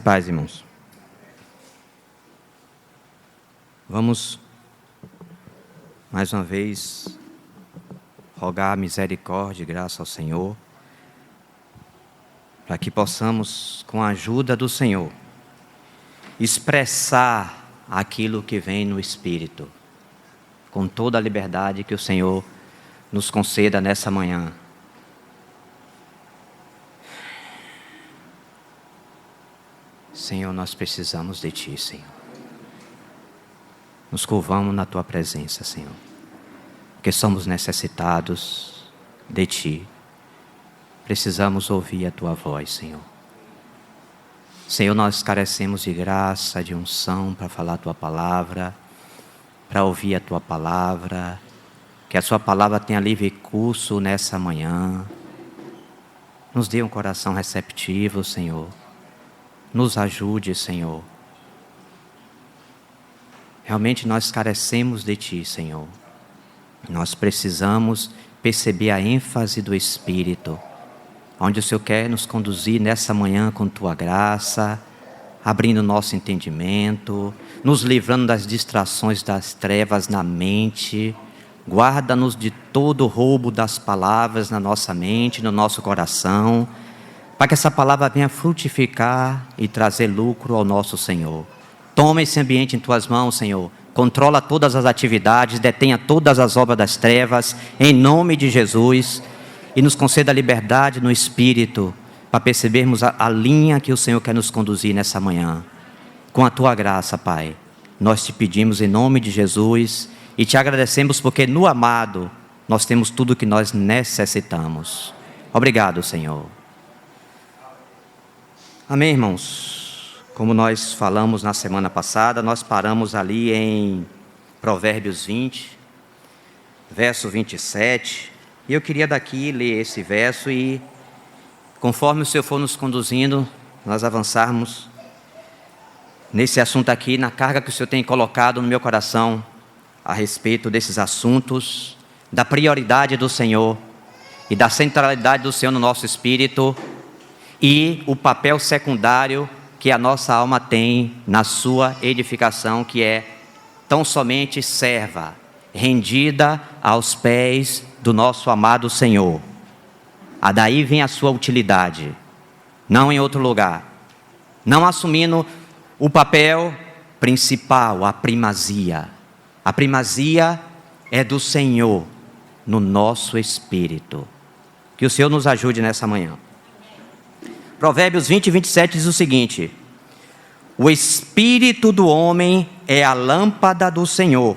Graça e paz, irmãos. Vamos, mais uma vez, rogar misericórdia e graça ao Senhor, para que possamos, com a ajuda do Senhor, expressar aquilo que vem no Espírito, com toda a liberdade que o Senhor nos conceda nessa manhã. Senhor, nós precisamos de Ti, Senhor. Nos curvamos na Tua presença, Senhor, porque somos necessitados de Ti. Precisamos ouvir a Tua voz, Senhor. Senhor, nós carecemos de graça, de unção para falar a Tua palavra, para ouvir a Tua palavra, que a Sua palavra tenha livre curso nessa manhã. Nos dê um coração receptivo, Senhor. Nos ajude, Senhor. Realmente nós carecemos de Ti, Senhor. Nós precisamos perceber a ênfase do Espírito, onde o Senhor quer nos conduzir nessa manhã com Tua graça, abrindo nosso entendimento, nos livrando das distrações das trevas na mente. Guarda-nos de todo o roubo das palavras na nossa mente, no nosso coração, para que essa palavra venha frutificar e trazer lucro ao nosso Senhor. Toma esse ambiente em Tuas mãos, Senhor. Controla todas as atividades, detenha todas as obras das trevas, em nome de Jesus. E nos conceda a liberdade no Espírito, para percebermos a linha que o Senhor quer nos conduzir nessa manhã. Com a Tua graça, Pai, nós Te pedimos em nome de Jesus e Te agradecemos porque no amado nós temos tudo o que nós necessitamos. Obrigado, Senhor. Amém, irmãos? Como nós falamos na semana passada, nós paramos ali em Provérbios 20, verso 27. E eu queria daqui ler esse verso e, conforme o Senhor for nos conduzindo, nós avançarmos nesse assunto aqui, na carga que o Senhor tem colocado no meu coração a respeito desses assuntos, da prioridade do Senhor e da centralidade do Senhor no nosso espírito, e o papel secundário que a nossa alma tem na sua edificação, que é tão somente serva, rendida aos pés do nosso amado Senhor. Daí vem a sua utilidade, não em outro lugar, não assumindo o papel principal, a primazia. A primazia é do Senhor no nosso espírito. Que o Senhor nos ajude nessa manhã. Provérbios 20, 27 diz o seguinte: o espírito do homem é a lâmpada do Senhor,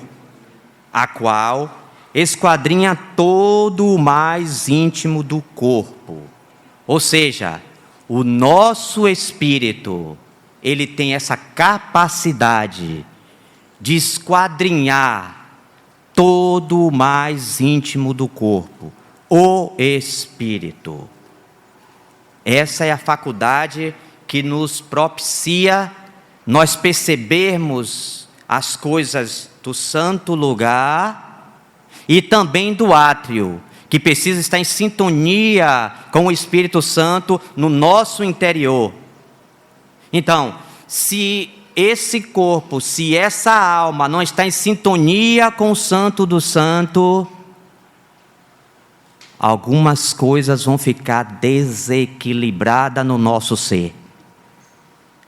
a qual esquadrinha todo o mais íntimo do corpo. Ou seja, o nosso espírito, ele tem essa capacidade de esquadrinhar todo o mais íntimo do corpo, o espírito. Essa é a faculdade que nos propicia nós percebermos as coisas do santo lugar e também do átrio, que precisa estar em sintonia com o Espírito Santo no nosso interior. Então, se esse corpo, se essa alma não está em sintonia com o Santo do Santo, algumas coisas vão ficar desequilibradas no nosso ser.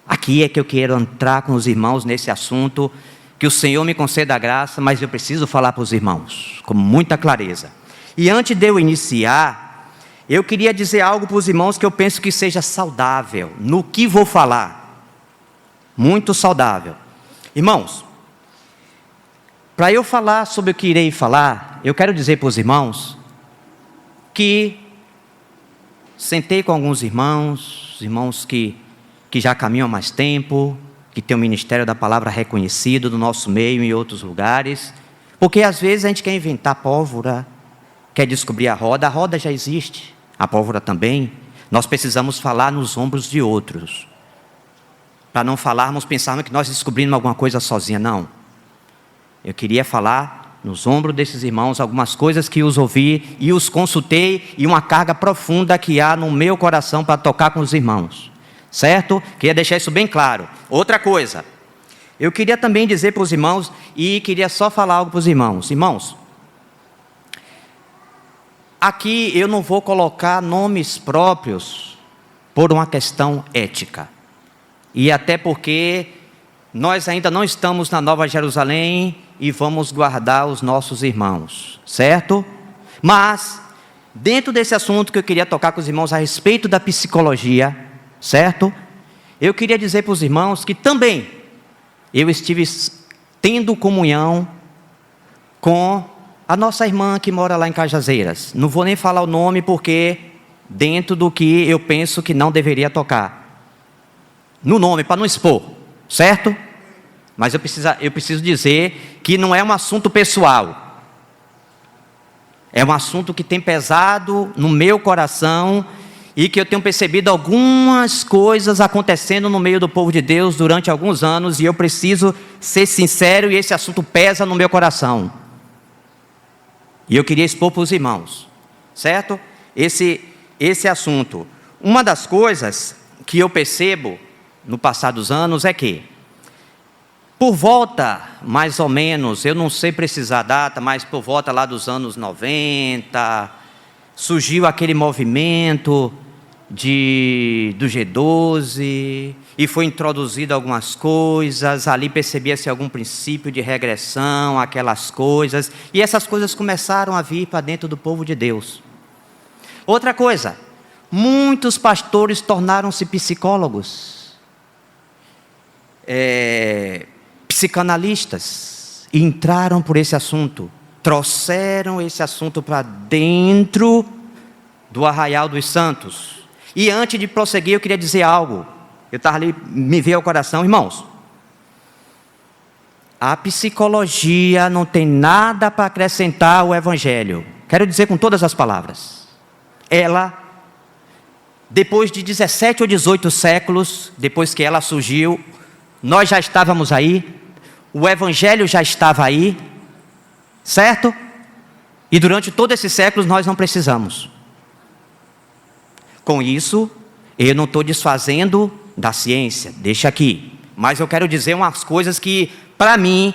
Aqui é que eu quero entrar com os irmãos nesse assunto, que o Senhor me conceda a graça, mas eu preciso falar para os irmãos, com muita clareza. E antes de eu iniciar, eu queria dizer algo para os irmãos que eu penso que seja saudável, no que vou falar. Muito saudável. Irmãos, para eu falar sobre o que irei falar, eu quero dizer para os irmãos que sentei com alguns irmãos que já caminham há mais tempo, que tem o ministério da palavra reconhecido no nosso meio e em outros lugares, porque às vezes a gente quer inventar pólvora, quer descobrir a roda já existe, a pólvora também. Nós precisamos falar nos ombros de outros, para não pensarmos que nós descobrimos alguma coisa sozinha, não. Eu queria falar nos ombros desses irmãos algumas coisas que os ouvi e os consultei, e uma carga profunda que há no meu coração para tocar com os irmãos. certo? Queria deixar isso bem claro. Outra coisa, eu queria também dizer para os irmãos, e queria só falar algo para os irmãos. Irmãos, aqui eu não vou colocar nomes próprios por uma questão ética. E até porque nós ainda não estamos na Nova Jerusalém e vamos guardar os nossos irmãos, certo? Mas, dentro desse assunto que eu queria tocar com os irmãos a respeito da psicologia, certo? Eu queria dizer para os irmãos que também eu estive tendo comunhão com a nossa irmã que mora lá em Cajazeiras. Não vou nem falar o nome porque dentro do que eu penso que não deveria tocar. No nome, para não expor, certo? Mas eu preciso dizer que não é um assunto pessoal. É um assunto que tem pesado no meu coração e que eu tenho percebido algumas coisas acontecendo no meio do povo de Deus durante alguns anos, e eu preciso ser sincero, e esse assunto pesa no meu coração. E eu queria expor para os irmãos, certo? Esse assunto. Uma das coisas que eu percebo no passar dos anos é que, por volta, mais ou menos, eu não sei precisar a data, mas por volta lá dos anos 90, surgiu aquele movimento do G12, e foi introduzido algumas coisas, ali percebia-se algum princípio de regressão, aquelas coisas, e essas coisas começaram a vir para dentro do povo de Deus. Outra coisa, muitos pastores tornaram-se psicólogos, psicanalistas, e entraram por esse assunto, trouxeram esse assunto para dentro do Arraial dos Santos. E antes de prosseguir, eu queria dizer algo. Eu estava ali, me veio ao coração, irmãos. A psicologia não tem nada para acrescentar ao Evangelho. Quero dizer com todas as palavras. Ela, depois de 17 ou 18 séculos, depois que ela surgiu, nós já estávamos aí, o Evangelho já estava aí, certo? E durante todos esses séculos nós não precisamos. Com isso, eu não estou desfazendo da ciência, deixa aqui. Mas eu quero dizer umas coisas que, para mim,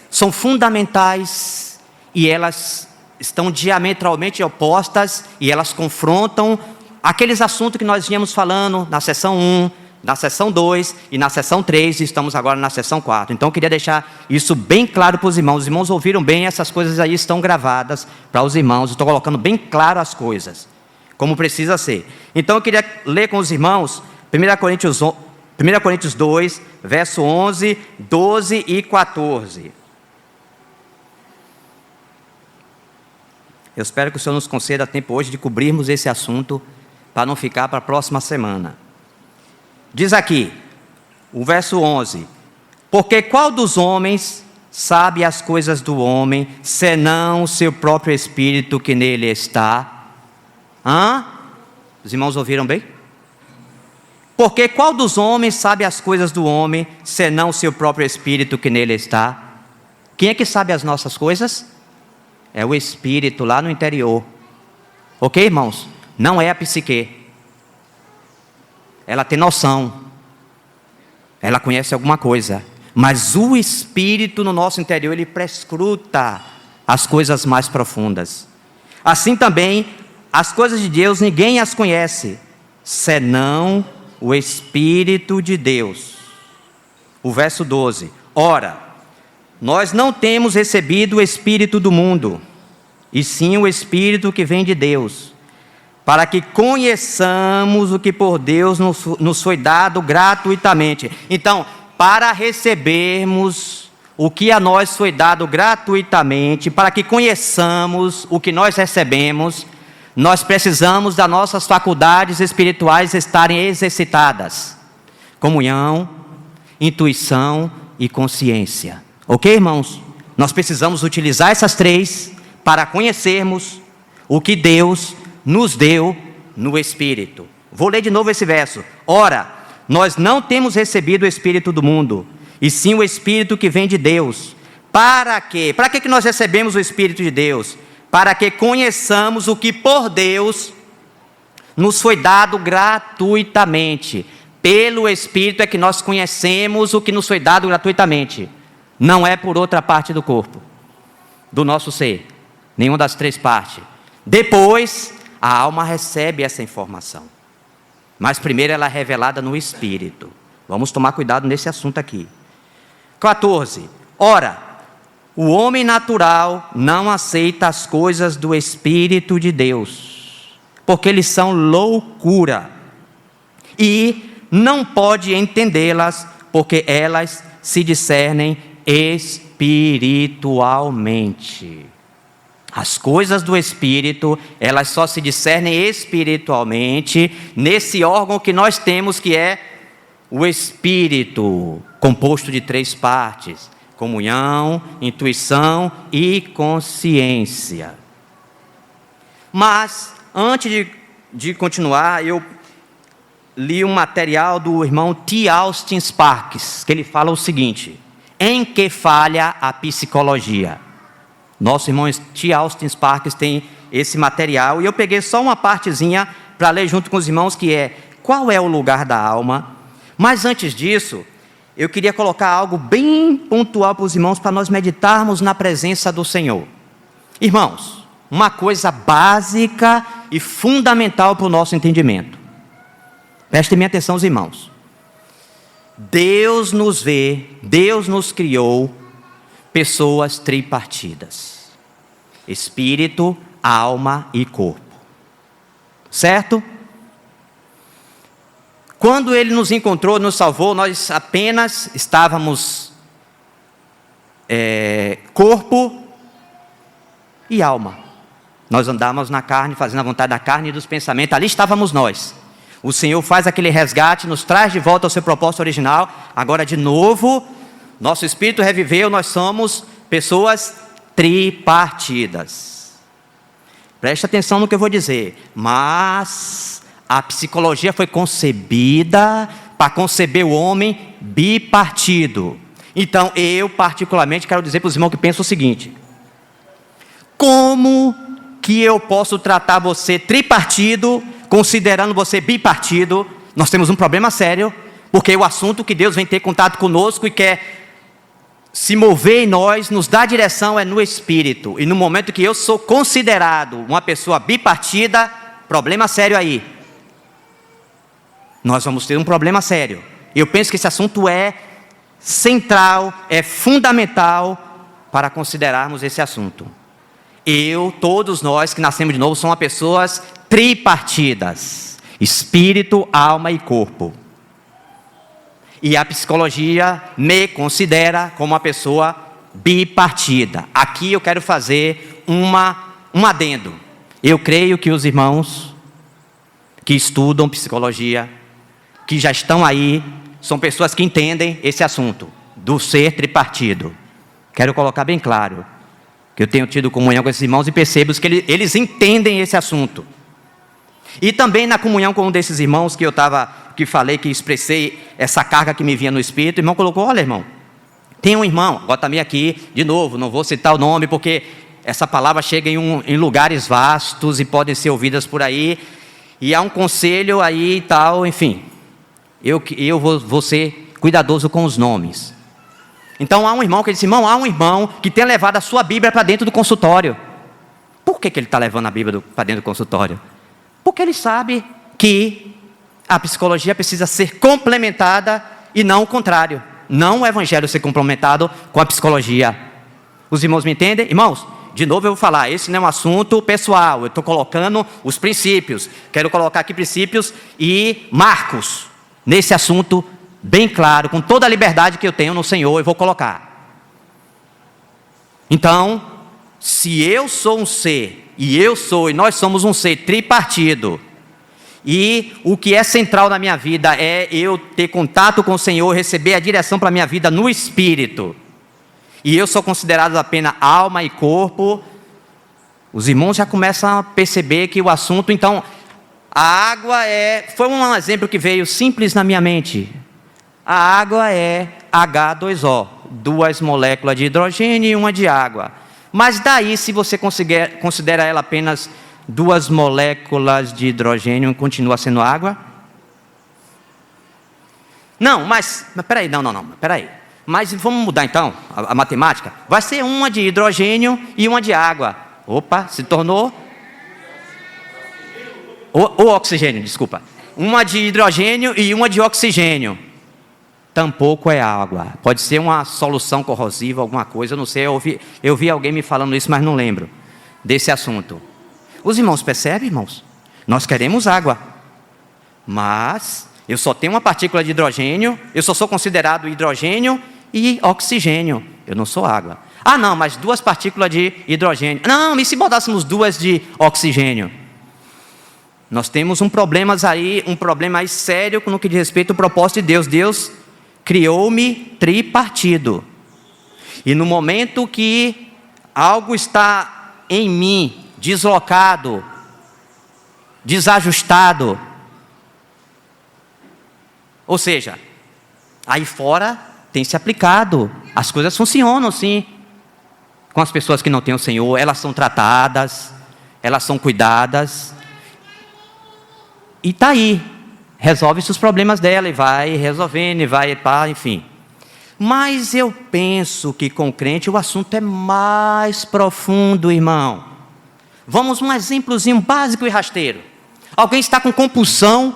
são fundamentais, e elas estão diametralmente opostas, e elas confrontam aqueles assuntos que nós vínhamos falando na sessão 1, na sessão 2 e na sessão 3, e estamos agora na sessão 4. Então eu queria deixar isso bem claro para os irmãos. Os irmãos ouviram bem, essas coisas aí estão gravadas para os irmãos. Estou colocando bem claro as coisas, como precisa ser. Então eu queria ler com os irmãos 1 Coríntios 2, verso 11, 12 e 14. Eu espero que o Senhor nos conceda tempo hoje de cobrirmos esse assunto, para não ficar para a próxima semana. Diz aqui, o verso 11: porque qual dos homens sabe as coisas do homem, senão o seu próprio espírito que nele está? Os irmãos ouviram bem? Porque qual dos homens sabe as coisas do homem, senão o seu próprio espírito que nele está? Quem é que sabe as nossas coisas? É o espírito lá no interior. Ok, irmãos? Não é a psique. Ela tem noção, ela conhece alguma coisa, mas o Espírito no nosso interior, ele prescruta as coisas mais profundas. Assim também, as coisas de Deus ninguém as conhece, senão o Espírito de Deus. O verso 12: ora, nós não temos recebido o Espírito do mundo, e sim o Espírito que vem de Deus, para que conheçamos o que por Deus nos foi dado gratuitamente. Então, para recebermos o que a nós foi dado gratuitamente, para que conheçamos o que nós recebemos, nós precisamos das nossas faculdades espirituais estarem exercitadas: comunhão, intuição e consciência. Ok, irmãos? Nós precisamos utilizar essas três para conhecermos o que Deus nos deu no Espírito. Vou ler de novo esse verso. Ora, nós não temos recebido o Espírito do mundo, e sim o Espírito que vem de Deus. Para quê? Para que nós recebemos o Espírito de Deus? Para que conheçamos o que por Deus Nos foi dado gratuitamente. Pelo Espírito é que nós conhecemos o que nos foi dado gratuitamente. Não é por outra parte do corpo, do nosso ser. Nenhuma das três partes. Depois, a alma recebe essa informação. Mas primeiro ela é revelada no Espírito. Vamos tomar cuidado nesse assunto aqui. 14. Ora, o homem natural não aceita as coisas do Espírito de Deus, porque eles são loucura. E não pode entendê-las, porque elas se discernem espiritualmente. As coisas do Espírito, elas só se discernem espiritualmente, nesse órgão que nós temos, que é o Espírito, composto de três partes: comunhão, intuição e consciência. Mas, antes de continuar, eu li um material do irmão T. Austin Sparks, que ele fala o seguinte: em que falha a psicologia? Nosso irmão T. Austin Sparks tem esse material, e eu peguei só uma partezinha para ler junto com os irmãos, que é: qual é o lugar da alma? Mas antes disso, eu queria colocar algo bem pontual para os irmãos, para nós meditarmos na presença do Senhor. Irmãos, uma coisa básica e fundamental para o nosso entendimento. Prestem minha atenção, os irmãos. Deus nos vê, Deus nos criou pessoas tripartidas: espírito, alma e corpo. Certo? Quando Ele nos encontrou, nos salvou, nós apenas estávamos corpo e alma. Nós andávamos na carne, fazendo a vontade da carne e dos pensamentos. Ali estávamos nós. O Senhor faz aquele resgate, nos traz de volta ao seu propósito original. Agora, de novo, nosso espírito reviveu, nós somos pessoas tripartidas. Preste atenção no que eu vou dizer. Mas a psicologia foi concebida para conceber o homem bipartido. Então, eu particularmente quero dizer para os irmãos que pensam o seguinte: como que eu posso tratar você tripartido, considerando você bipartido? Nós temos um problema sério, porque o assunto que Deus vem ter contato conosco e quer se mover em nós, nos dar direção, é no Espírito. E no momento que eu sou considerado uma pessoa bipartida, problema sério aí. Nós vamos ter um problema sério. Eu penso que esse assunto é central, é fundamental para considerarmos esse assunto. Todos nós que nascemos de novo, somos pessoas tripartidas: espírito, alma e corpo. E a psicologia me considera como uma pessoa bipartida. Aqui eu quero fazer um adendo. Eu creio que os irmãos que estudam psicologia, que já estão aí, são pessoas que entendem esse assunto do ser tripartido. Quero colocar bem claro que eu tenho tido comunhão com esses irmãos e percebo que eles entendem esse assunto. E também na comunhão com um desses irmãos que falei, que expressei essa carga que me vinha no Espírito, o irmão colocou: olha, irmão, tem um irmão, agora também aqui, de novo, não vou citar o nome, porque essa palavra chega em lugares vastos e podem ser ouvidas por aí, e há um conselho aí e tal, enfim. Eu vou ser cuidadoso com os nomes. Então há um irmão que disse: irmão, há um irmão que tem levado a sua Bíblia para dentro do consultório. Por que ele está levando a Bíblia para dentro do consultório? Porque ele sabe que a psicologia precisa ser complementada e não o contrário. Não o evangelho ser complementado com a psicologia. Os irmãos me entendem? Irmãos, de novo eu vou falar, esse não é um assunto pessoal, eu estou colocando os princípios. Quero colocar aqui princípios e marcos nesse assunto bem claro, com toda a liberdade que eu tenho no Senhor, eu vou colocar. Então, se eu sou um ser, e nós somos um ser tripartido, e o que é central na minha vida é eu ter contato com o Senhor, receber a direção para a minha vida no Espírito, e eu sou considerado apenas alma e corpo, os irmãos já começam a perceber que o assunto, então, a água foi um exemplo que veio simples na minha mente. A água é H2O, 2 moléculas de hidrogênio e uma de água. Mas daí, se você considera ela apenas 2 moléculas de hidrogênio continua sendo água? Não, mas peraí, peraí. Mas vamos mudar então a matemática. Vai ser uma de hidrogênio e uma de água. Opa, se tornou... O oxigênio, desculpa. Uma de hidrogênio e uma de oxigênio. Tampouco é água. Pode ser uma solução corrosiva, alguma coisa, eu não sei. Eu vi alguém me falando isso, mas não lembro desse assunto. Os irmãos percebem, irmãos? Nós queremos água. Mas eu só tenho uma partícula de hidrogênio, eu só sou considerado hidrogênio e oxigênio. Eu não sou água. Ah, não, mas 2 partículas de hidrogênio. Não, e se botássemos 2 de oxigênio? Nós temos um problema aí sério no que diz respeito ao propósito de Deus. Deus criou-me tripartido. E no momento que algo está em mim, deslocado, desajustado, ou seja, aí fora tem se aplicado, as coisas funcionam sim, com as pessoas que não têm o Senhor, elas são tratadas, elas são cuidadas, e está aí, resolve-se os problemas dela, e vai resolvendo, e vai, enfim. Mas eu penso que com o crente o assunto é mais profundo, irmão. Vamos um exemplozinho básico e rasteiro. Alguém está com compulsão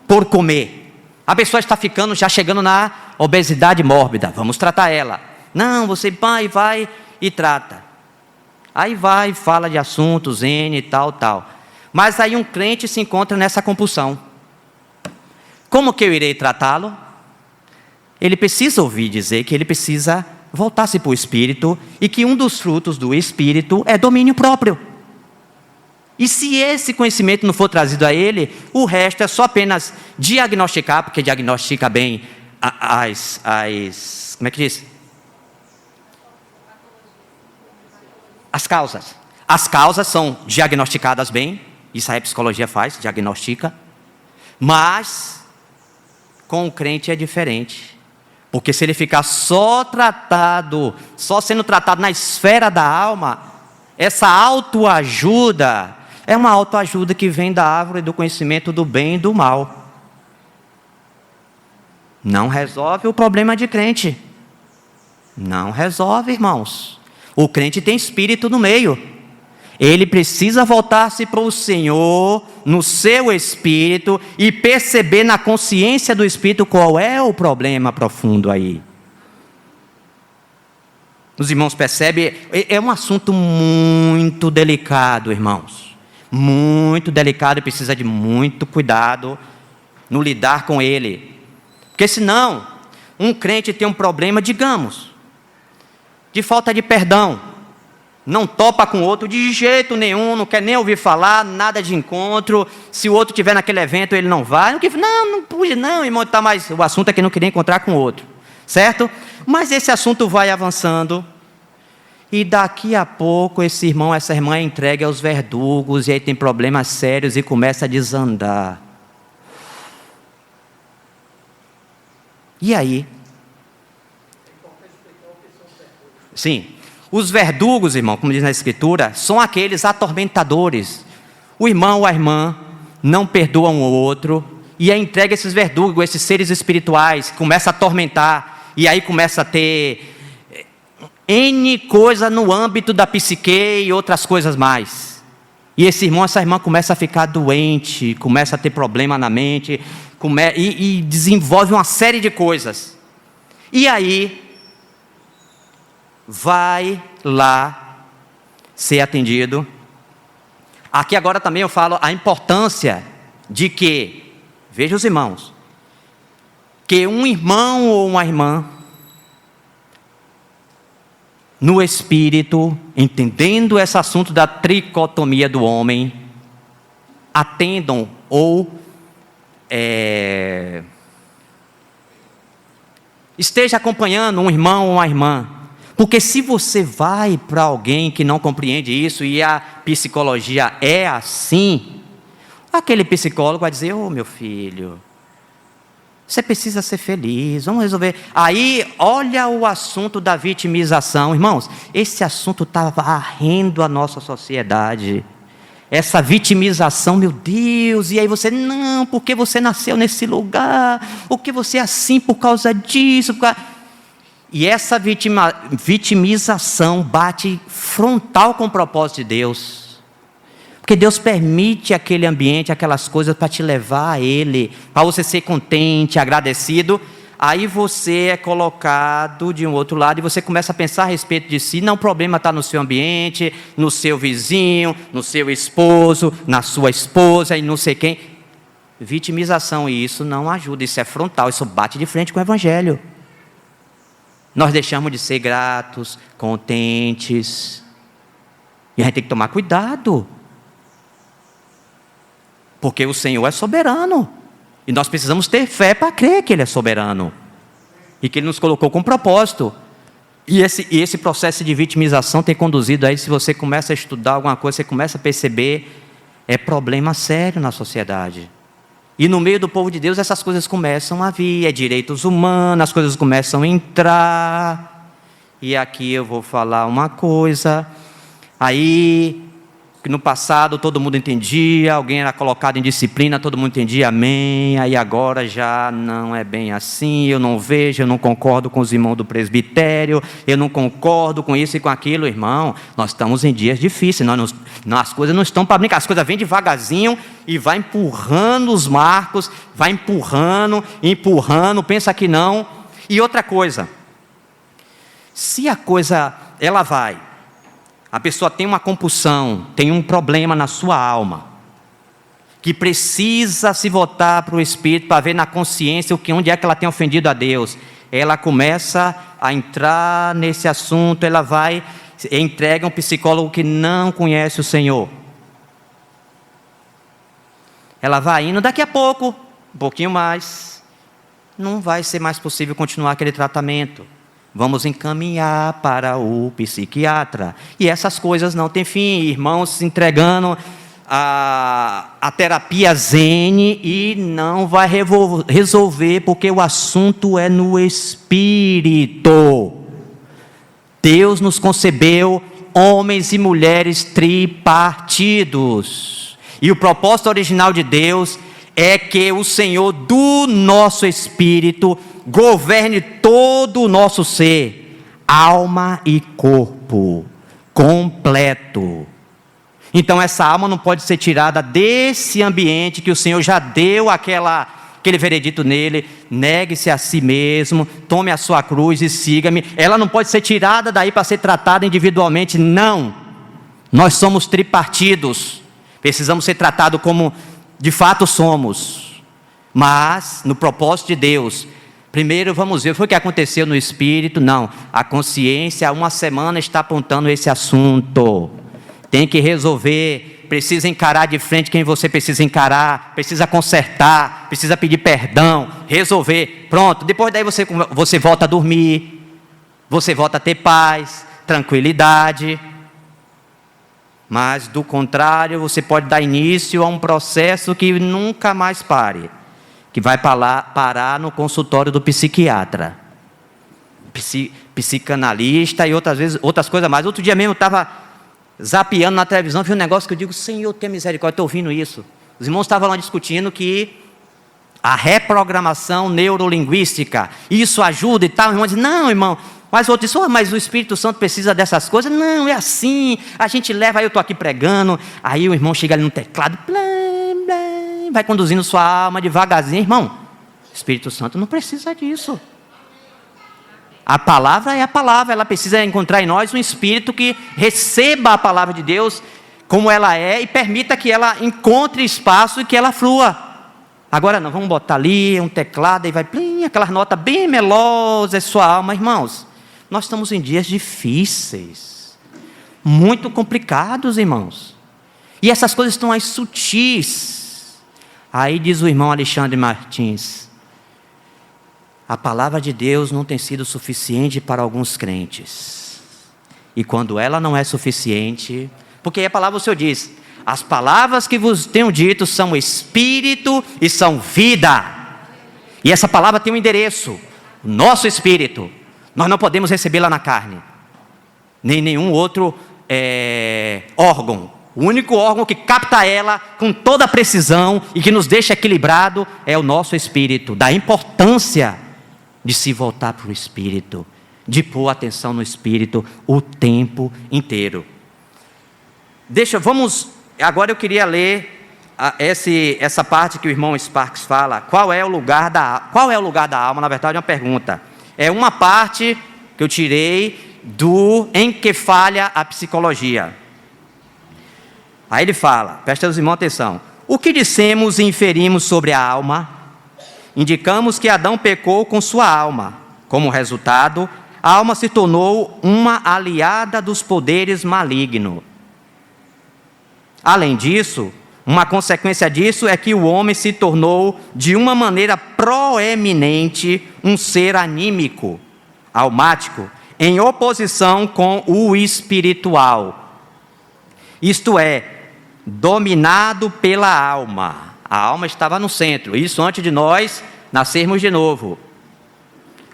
por comer. A pessoa está já chegando na obesidade mórbida. Vamos tratar ela. Não, você vai e trata. Aí vai, fala de assuntos, N e tal. Mas aí um crente se encontra nessa compulsão. Como que eu irei tratá-lo? Ele precisa ouvir dizer que ele precisa voltar-se para o Espírito e que um dos frutos do Espírito é domínio próprio. E se esse conhecimento não for trazido a ele, o resto é só apenas diagnosticar, porque diagnostica bem como é que diz? As causas. As causas são diagnosticadas bem, isso aí a psicologia faz, diagnostica. Mas com o crente é diferente. Porque se ele ficar só sendo tratado na esfera da alma, essa autoajuda é uma autoajuda que vem da árvore do conhecimento do bem e do mal. Não resolve o problema de crente. Não resolve, irmãos. O crente tem espírito no meio. Ele precisa voltar-se para o Senhor, no seu espírito, e perceber na consciência do espírito qual é o problema profundo aí. Os irmãos percebem, é um assunto muito delicado, irmãos. Muito delicado e precisa de muito cuidado no lidar com ele. Porque senão, um crente tem um problema, digamos, de falta de perdão. Não topa com o outro de jeito nenhum, não quer nem ouvir falar, nada de encontro. Se o outro estiver naquele evento, ele não vai. Não pude não, irmão, tá mais. O assunto é que não queria encontrar com o outro, certo? Mas esse assunto vai avançando. E daqui a pouco esse irmão, essa irmã é entregue aos verdugos, e aí tem problemas sérios e começa a desandar. E aí? Sim. Os verdugos, irmão, como diz na Escritura, são aqueles atormentadores. O irmão ou a irmã não perdoam o outro, e é entregue a esses verdugos, esses seres espirituais, começa a atormentar, e aí começa a ter N coisa no âmbito da psique e outras coisas mais. E esse irmão, essa irmã começa a ficar doente, começa a ter problema na mente, e desenvolve uma série de coisas. E aí vai lá ser atendido. Aqui agora também eu falo a importância de que, veja os irmãos, que um irmão ou uma irmã, no espírito, entendendo esse assunto da tricotomia do homem, atendam ou esteja acompanhando um irmão ou uma irmã. Porque se você vai para alguém que não compreende isso, e a psicologia é assim, aquele psicólogo vai dizer: ô meu filho, você precisa ser feliz, vamos resolver. Aí, olha o assunto da vitimização. Irmãos, esse assunto está varrendo a nossa sociedade. essa vitimização, meu Deus, e aí você, não, porque você nasceu nesse lugar, porque você é assim por causa disso, E essa vitimização bate frontal com o propósito de Deus, porque Deus permite aquele ambiente, aquelas coisas para te levar a Ele, para você ser contente, agradecido. Aí você é colocado de um outro lado e você começa a pensar a respeito de si. Não, o problema está no seu ambiente, no seu vizinho, no seu esposo, na sua esposa e não sei quem. Vitimização, e isso não ajuda, isso é frontal, isso bate de frente com o Evangelho. Nós deixamos de ser gratos, contentes, e a gente tem que tomar cuidado, porque o Senhor é soberano. E nós precisamos ter fé para crer que Ele é soberano. E que Ele nos colocou com propósito. E esse processo de vitimização tem conduzido aí, se você começa a estudar alguma coisa, você começa a perceber, é problema sério na sociedade. E no meio do povo de Deus, essas coisas começam a vir, é direitos humanos, as coisas começam a entrar. E aqui eu vou falar uma coisa. Aí, no passado todo mundo entendia, alguém era colocado em disciplina, todo mundo entendia, amém. Aí agora já não é bem assim, eu não vejo, eu não concordo com os irmãos do presbitério, eu não concordo com isso e com aquilo. Irmão, nós estamos em dias difíceis, as coisas não estão para brincar, as coisas vêm devagarzinho e vai empurrando os marcos, vai empurrando, pensa que não. E outra coisa, se a coisa, ela vai, a pessoa tem uma compulsão, tem um problema na sua alma, que precisa se voltar para o Espírito, para ver na consciência onde é que ela tem ofendido a Deus. Ela começa a entrar nesse assunto, ela vai, entrega um psicólogo que não conhece o Senhor. Ela vai indo, daqui a pouco, um pouquinho mais, não vai ser mais possível continuar aquele tratamento. Vamos encaminhar para o psiquiatra. E essas coisas não têm fim. Irmãos se entregando a terapia zen e não vai resolver, porque o assunto é no espírito. Deus nos concebeu homens e mulheres tripartidos. E o propósito original de Deus é que o Senhor do nosso espírito governe todo o nosso ser, alma e corpo, completo. Então essa alma não pode ser tirada desse ambiente que o Senhor já deu aquele veredito nele: negue-se a si mesmo, tome a sua cruz e siga-me. Ela não pode ser tirada daí para ser tratada individualmente, não. Nós somos tripartidos, precisamos ser tratados como de fato somos, mas no propósito de Deus. Primeiro vamos ver, foi o que aconteceu no espírito? Não, a consciência há uma semana está apontando esse assunto, tem que resolver, precisa encarar de frente quem você precisa encarar, precisa consertar, precisa pedir perdão, resolver, pronto. Depois daí você volta a dormir, você volta a ter paz, tranquilidade. Mas do contrário, você pode dar início a um processo que nunca mais pare, que vai parar no consultório do psiquiatra, psicanalista e outras coisas mais. Outro dia mesmo eu estava zapeando na televisão, vi um negócio que eu digo: Senhor, tenha misericórdia, estou ouvindo isso. Os irmãos estavam lá discutindo que a reprogramação neurolinguística, isso ajuda e tal. O irmão disse: não, irmão. Mas outro disse: mas o Espírito Santo precisa dessas coisas? Não, é assim, a gente leva. Aí eu estou aqui pregando, aí o irmão chega ali no teclado, vai conduzindo sua alma devagarzinho. Irmão, o Espírito Santo não precisa disso. A palavra é a palavra, ela precisa encontrar em nós um espírito que receba a palavra de Deus como ela é e permita que ela encontre espaço e que ela flua. Agora não, vamos botar ali um teclado e vai, aquelas notas bem melosas, sua alma. Irmãos, nós estamos em dias difíceis, muito complicados, irmãos. E essas coisas estão aí sutis. Aí diz o irmão Alexandre Martins: a palavra de Deus não tem sido suficiente para alguns crentes. E quando ela não é suficiente, porque a palavra o Senhor diz: as palavras que vos tenho dito são espírito e são vida. E essa palavra tem um endereço, o nosso espírito. Nós não podemos recebê-la na carne, nem nenhum outro órgão. O único órgão que capta ela com toda a precisão e que nos deixa equilibrado é o nosso espírito. Da importância de se voltar para o espírito, de pôr atenção no espírito o tempo inteiro. Agora eu queria ler essa parte que o irmão Sparks fala. Qual é o lugar da alma? Na verdade é uma pergunta. É uma parte que eu tirei do Em que falha a psicologia. Aí ele fala, presta os irmãos atenção. O que dissemos e inferimos sobre a alma? Indicamos que Adão pecou com sua alma. Como resultado, a alma se tornou uma aliada dos poderes malignos. Além disso, uma consequência disso é que o homem se tornou, de uma maneira proeminente, um ser anímico, almático, em oposição com o espiritual. Isto é, dominado pela alma. A alma estava no centro, isso antes de nós nascermos de novo.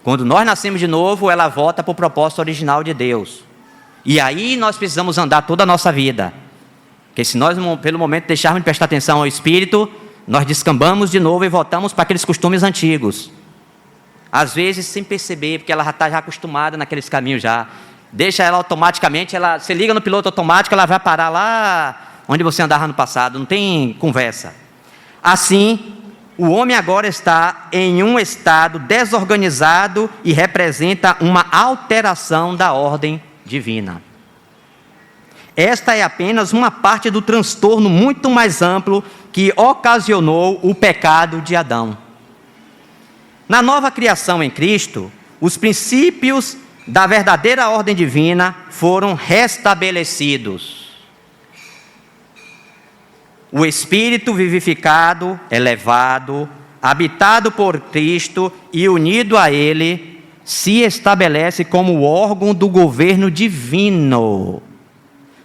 Quando nós nascemos de novo, ela volta para o propósito original de Deus. E aí nós precisamos andar toda a nossa vida. Porque se nós, pelo momento, deixarmos de prestar atenção ao Espírito, nós descambamos de novo e voltamos para aqueles costumes antigos. Às vezes sem perceber, porque ela já está acostumada naqueles caminhos já. Deixa ela automaticamente, você liga no piloto automático, ela vai parar lá onde você andava no passado, não tem conversa. Assim, o homem agora está em um estado desorganizado e representa uma alteração da ordem divina. Esta é apenas uma parte do transtorno muito mais amplo que ocasionou o pecado de Adão. Na nova criação em Cristo, os princípios da verdadeira ordem divina foram restabelecidos. O Espírito vivificado, elevado, habitado por Cristo e unido a Ele, se estabelece como órgão do governo divino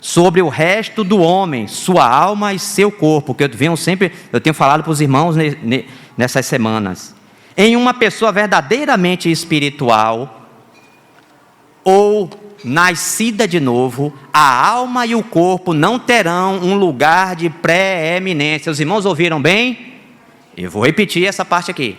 sobre o resto do homem, sua alma e seu corpo, que eu tenho falado para os irmãos nessas semanas. Em uma pessoa verdadeiramente espiritual, ou nascida de novo, a alma e o corpo não terão um lugar de preeminência. Os irmãos ouviram bem? Eu vou repetir essa parte aqui.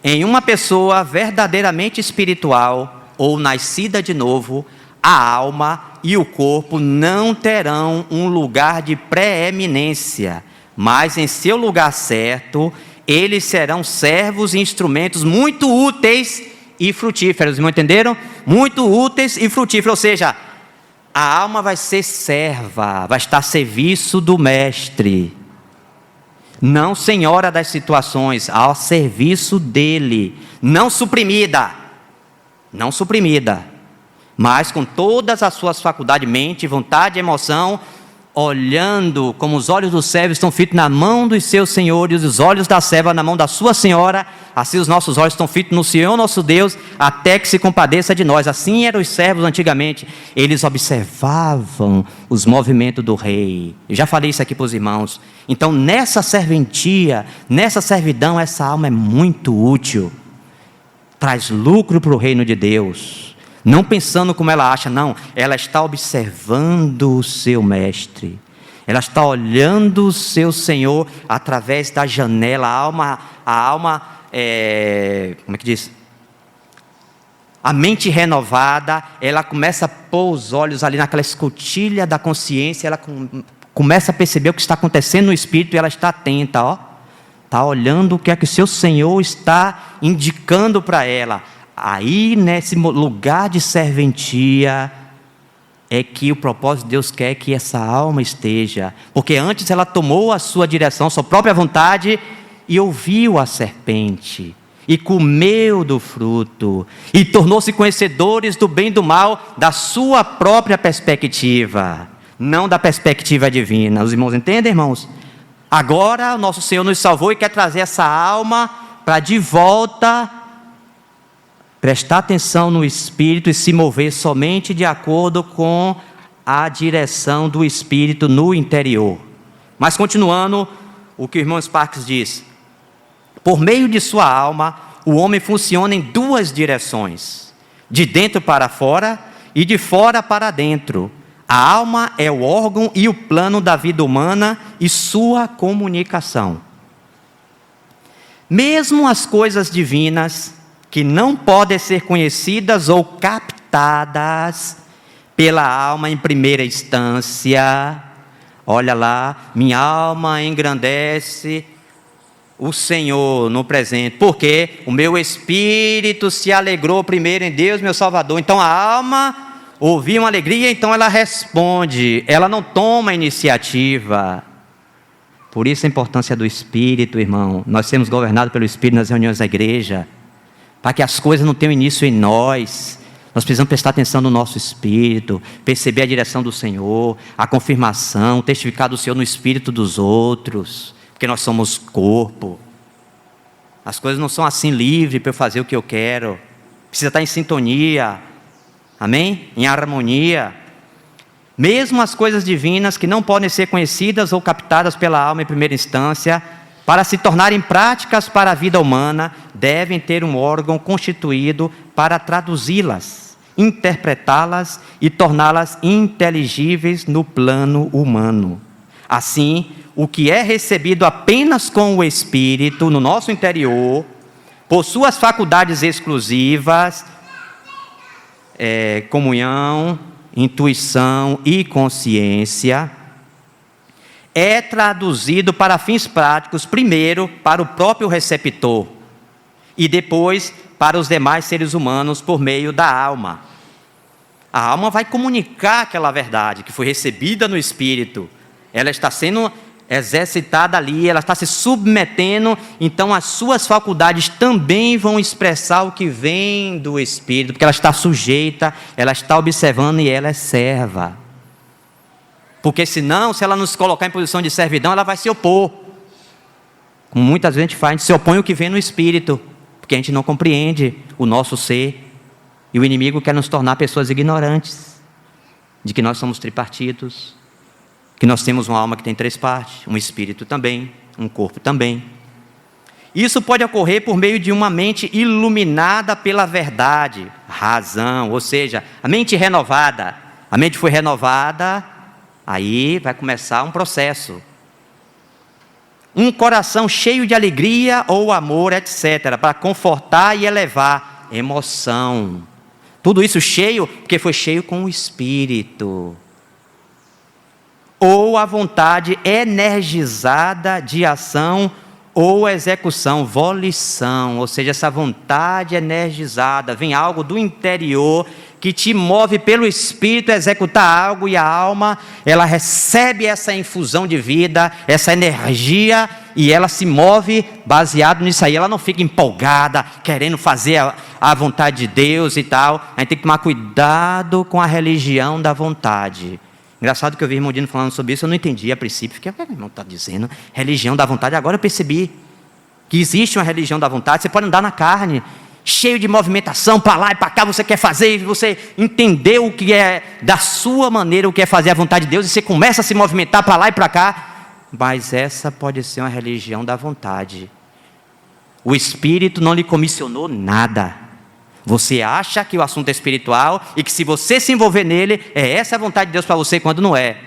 Em uma pessoa verdadeiramente espiritual, ou nascida de novo, a alma e o corpo não terão um lugar de preeminência, mas em seu lugar certo, eles serão servos e instrumentos muito úteis e frutíferos. Não entenderam? Muito úteis e frutíferos. Ou seja, a alma vai ser serva, vai estar a serviço do mestre. Não senhora das situações, ao serviço dele. Não suprimida. Não suprimida. Mas com todas as suas faculdades, mente, vontade e emoção, olhando como os olhos dos servos estão fitos na mão dos seus senhores, os olhos da serva na mão da sua senhora, assim os nossos olhos estão fitos no Senhor nosso Deus, até que se compadeça de nós. Assim eram os servos antigamente, eles observavam os movimentos do rei. Eu já falei isso aqui para os irmãos. Então nessa serventia, nessa servidão, essa alma é muito útil, traz lucro para o reino de Deus. Não pensando como ela acha, não. Ela está observando o seu mestre. Ela está olhando o seu Senhor através da janela. A alma, como é que diz? A mente renovada, ela começa a pôr os olhos ali naquela escotilha da consciência, ela começa a perceber o que está acontecendo no espírito e ela está atenta, ó. Está olhando o que é que o seu Senhor está indicando para ela. Aí, nesse lugar de serventia, é que o propósito de Deus quer que essa alma esteja. Porque antes ela tomou a sua direção, sua própria vontade, e ouviu a serpente, e comeu do fruto, e tornou-se conhecedores do bem e do mal, da sua própria perspectiva, não da perspectiva divina. Os irmãos entendem, irmãos? Agora, o nosso Senhor nos salvou e quer trazer essa alma para de volta prestar atenção no Espírito e se mover somente de acordo com a direção do Espírito no interior. Mas continuando, o que o irmão Sparks diz: por meio de sua alma, o homem funciona em duas direções, de dentro para fora e de fora para dentro. A alma é o órgão e o plano da vida humana e sua comunicação. Mesmo as coisas divinas, que não podem ser conhecidas ou captadas pela alma em primeira instância, olha lá, minha alma engrandece o Senhor no presente, porque o meu espírito se alegrou primeiro em Deus, meu Salvador. Então a alma ouviu uma alegria, então ela responde, ela não toma iniciativa. Por isso a importância do Espírito, irmão. Nós sermos governados pelo Espírito nas reuniões da igreja, para que as coisas não tenham início em nós. Nós precisamos prestar atenção no nosso espírito, perceber a direção do Senhor, a confirmação, testificar do Senhor no espírito dos outros, porque nós somos corpo. As coisas não são assim livres para eu fazer o que eu quero. Precisa estar em sintonia, amém? Em harmonia. Mesmo as coisas divinas que não podem ser conhecidas ou captadas pela alma em primeira instância, para se tornarem práticas para a vida humana, devem ter um órgão constituído para traduzi-las, interpretá-las e torná-las inteligíveis no plano humano. Assim, o que é recebido apenas com o Espírito no nosso interior, por suas faculdades exclusivas, comunhão, intuição e consciência, é traduzido para fins práticos, primeiro para o próprio receptor e depois para os demais seres humanos por meio da alma. A alma vai comunicar aquela verdade que foi recebida no Espírito. Ela está sendo exercitada ali, ela está se submetendo, então as suas faculdades também vão expressar o que vem do Espírito, porque ela está sujeita, ela está observando e ela é serva. Porque senão, se ela não se colocar em posição de servidão, ela vai se opor. Como muitas vezes a gente faz, a gente se opõe ao que vem no Espírito, porque a gente não compreende o nosso ser, e o inimigo quer nos tornar pessoas ignorantes, de que nós somos tripartidos, que nós temos uma alma que tem 3 partes, um espírito também, um corpo também. Isso pode ocorrer por meio de uma mente iluminada pela verdade, razão, ou seja, a mente renovada. A mente foi renovada, aí vai começar um processo. Um coração cheio de alegria ou amor, etc., para confortar e elevar. Emoção. Tudo isso cheio, porque foi cheio com o Espírito. Ou a vontade energizada de ação ou execução, volição, ou seja, essa vontade energizada, vem algo do interior que te move pelo Espírito a executar algo, e a alma, ela recebe essa infusão de vida, essa energia, e ela se move baseado nisso aí. Ela não fica empolgada, querendo fazer a vontade de Deus e tal. A gente tem que tomar cuidado com a religião da vontade. Engraçado que eu vi o irmão Dino falando sobre isso, eu não entendi a princípio. Fiquei, o que o irmão está dizendo? Religião da vontade. Agora eu percebi que existe uma religião da vontade. Você pode andar na carne, cheio de movimentação, para lá e para cá, você quer fazer, você entendeu o que é da sua maneira, o que é fazer a vontade de Deus, e você começa a se movimentar para lá e para cá. Mas essa pode ser uma religião da vontade. O Espírito não lhe comissionou nada. Você acha que o assunto é espiritual e que se você se envolver nele, essa a vontade de Deus para você, quando não é.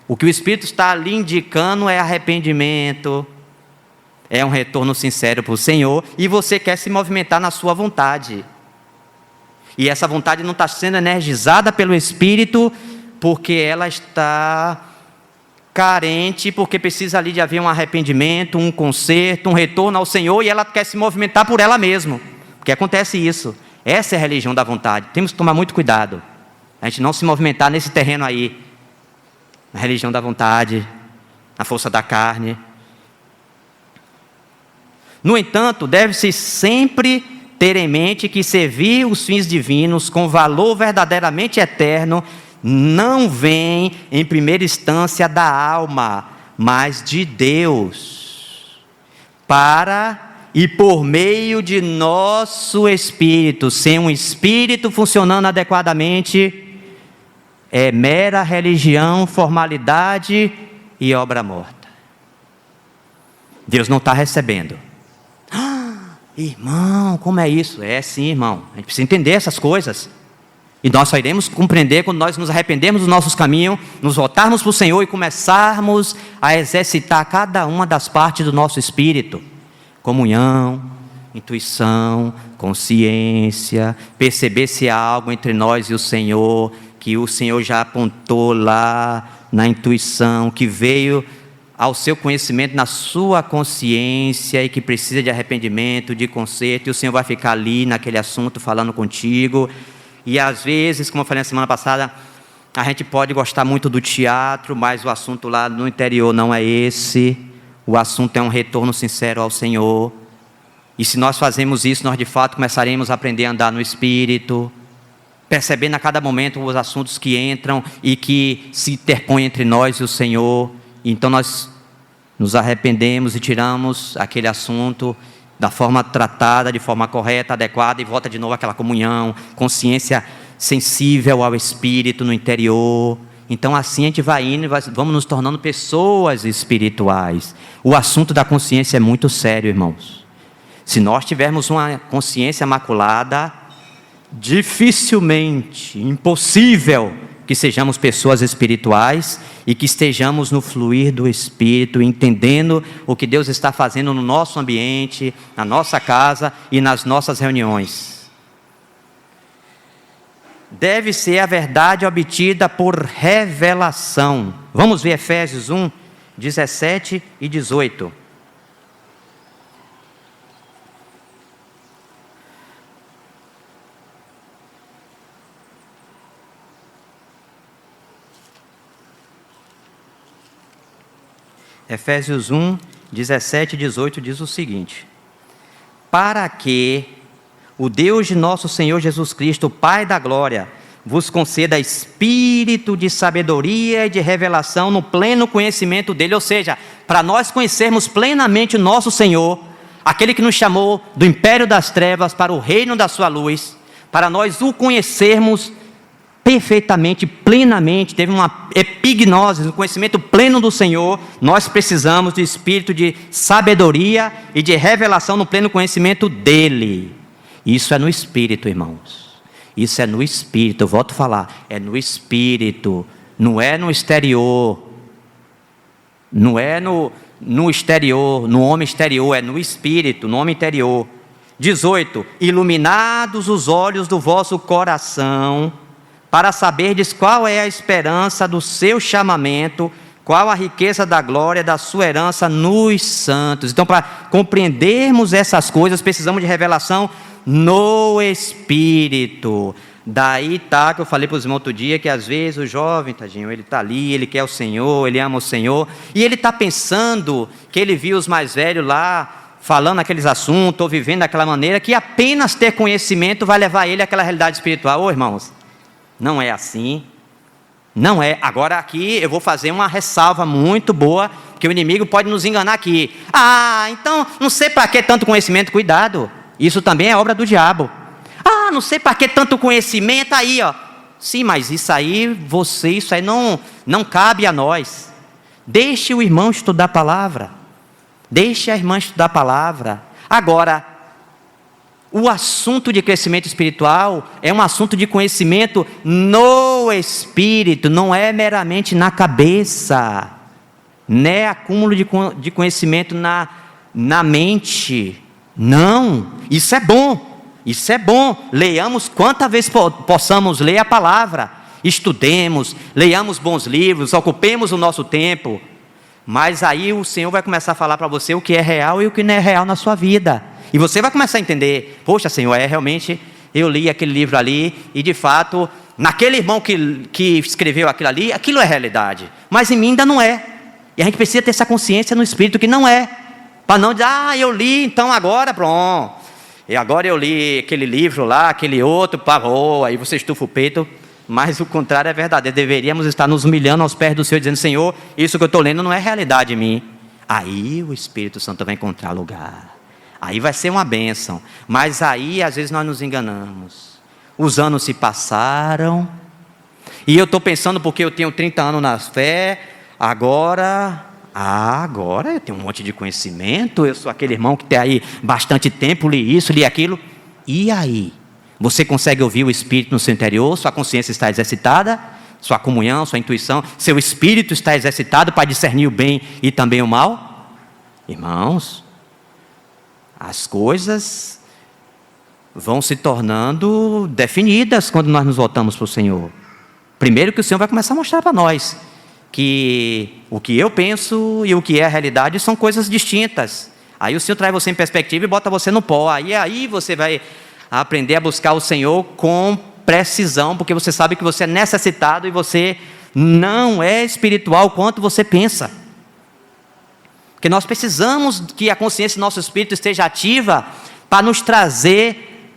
O que o Espírito está lhe indicando é arrependimento, é um retorno sincero para o Senhor, e você quer se movimentar na sua vontade. E essa vontade não está sendo energizada pelo Espírito, porque ela está carente, porque precisa ali de haver um arrependimento, um conserto, um retorno ao Senhor, e ela quer se movimentar por ela mesma. Porque acontece isso. Essa é a religião da vontade. Temos que tomar muito cuidado. A gente não se movimentar nesse terreno aí. Na religião da vontade, na força da carne. No entanto, deve-se sempre ter em mente que servir os fins divinos com valor verdadeiramente eterno não vem em primeira instância da alma, mas de Deus. Para e por meio de nosso espírito. Sem um espírito funcionando adequadamente, é mera religião, formalidade e obra morta. Deus não está recebendo. Irmão, como é isso? É sim, irmão. A gente precisa entender essas coisas. E nós só iremos compreender quando nós nos arrependermos dos nossos caminhos, nos voltarmos para o Senhor e começarmos a exercitar cada uma das partes do nosso espírito. Comunhão, intuição, consciência, perceber se há algo entre nós e o Senhor, que o Senhor já apontou lá na intuição, que veio ao seu conhecimento, na sua consciência e que precisa de arrependimento, de conserto, e o Senhor vai ficar ali naquele assunto falando contigo. E às vezes, como eu falei na semana passada, a gente pode gostar muito do teatro, mas o assunto lá no interior não é esse. O assunto é um retorno sincero ao Senhor. E se nós fazemos isso, nós de fato começaremos a aprender a andar no Espírito, percebendo a cada momento os assuntos que entram e que se interpõem entre nós e o Senhor. Então nós nos arrependemos e tiramos aquele assunto da forma tratada, de forma correta, adequada, e volta de novo àquela comunhão, consciência sensível ao Espírito no interior. Então assim a gente vai indo e vamos nos tornando pessoas espirituais. O assunto da consciência é muito sério, irmãos. Se nós tivermos uma consciência maculada, dificilmente, impossível que sejamos pessoas espirituais e que estejamos no fluir do Espírito, entendendo o que Deus está fazendo no nosso ambiente, na nossa casa e nas nossas reuniões. Deve ser a verdade obtida por revelação. Vamos ver Efésios 1, 17 e 18. Efésios 1, 17 e 18 diz o seguinte: para que o Deus de nosso Senhor Jesus Cristo, o Pai da glória, vos conceda espírito de sabedoria e de revelação no pleno conhecimento dele. Ou seja, para nós conhecermos plenamente o nosso Senhor, aquele que nos chamou do império das trevas para o reino da sua luz, para nós o conhecermos perfeitamente, plenamente, teve uma epignose, um conhecimento pleno do Senhor, nós precisamos de espírito de sabedoria e de revelação no pleno conhecimento dele. Isso é no Espírito, irmãos. Isso é no Espírito, eu volto a falar, é no Espírito, não é no exterior, não é no exterior, no homem exterior, é no Espírito, no homem interior. 18, iluminados os olhos do vosso coração, para saberdes qual é a esperança do seu chamamento, qual a riqueza da glória da sua herança nos santos. Então, para compreendermos essas coisas, precisamos de revelação no Espírito. Daí está que eu falei para os irmãos outro dia, que às vezes o jovem, tadinho, ele está ali, ele quer o Senhor, ele ama o Senhor, e ele está pensando que ele viu os mais velhos lá, falando aqueles assuntos, ou vivendo daquela maneira, que apenas ter conhecimento vai levar ele àquela realidade espiritual. Ô irmãos, não é assim, não é. Agora aqui eu vou fazer uma ressalva muito boa, que o inimigo pode nos enganar aqui. Então não sei para que tanto conhecimento, cuidado, isso também é obra do diabo. Não sei para que tanto conhecimento aí, ó. Sim, mas isso aí não cabe a nós. Deixe o irmão estudar a palavra, deixe a irmã estudar a palavra. Agora, o assunto de crescimento espiritual é um assunto de conhecimento no Espírito, não é meramente na cabeça, não é acúmulo de conhecimento na mente. Não, isso é bom, leiamos quantas vezes possamos ler a palavra, estudemos, leiamos bons livros, ocupemos o nosso tempo, mas aí o Senhor vai começar a falar para você o que é real e o que não é real na sua vida. E você vai começar a entender, poxa Senhor, realmente eu li aquele livro ali e de fato, naquele irmão que escreveu aquilo ali, aquilo é realidade, mas em mim ainda não é. E a gente precisa ter essa consciência no Espírito que não é, para não dizer, eu li, então agora pronto, e agora eu li aquele livro lá, aquele outro, parou, aí você estufa o peito, mas o contrário é verdade. Deveríamos estar nos humilhando aos pés do Senhor, dizendo, Senhor, isso que eu estou lendo não é realidade em mim. Aí o Espírito Santo vai encontrar lugar. Aí vai ser uma bênção, mas aí às vezes nós nos enganamos. Os anos se passaram, e eu estou pensando porque eu tenho 30 anos na fé, agora eu tenho um monte de conhecimento, eu sou aquele irmão que tem aí bastante tempo, li isso, li aquilo. E aí? Você consegue ouvir o Espírito no seu interior? Sua consciência está exercitada? Sua comunhão, sua intuição, seu espírito está exercitado para discernir o bem e também o mal? Irmãos, as coisas vão se tornando definidas quando nós nos voltamos para o Senhor. Primeiro que o Senhor vai começar a mostrar para nós que o que eu penso e o que é a realidade são coisas distintas. Aí o Senhor traz você em perspectiva e bota você no pó. Aí você vai aprender a buscar o Senhor com precisão, porque você sabe que você é necessitado e você não é espiritual quanto você pensa. Porque nós precisamos que a consciência do nosso espírito esteja ativa para nos trazer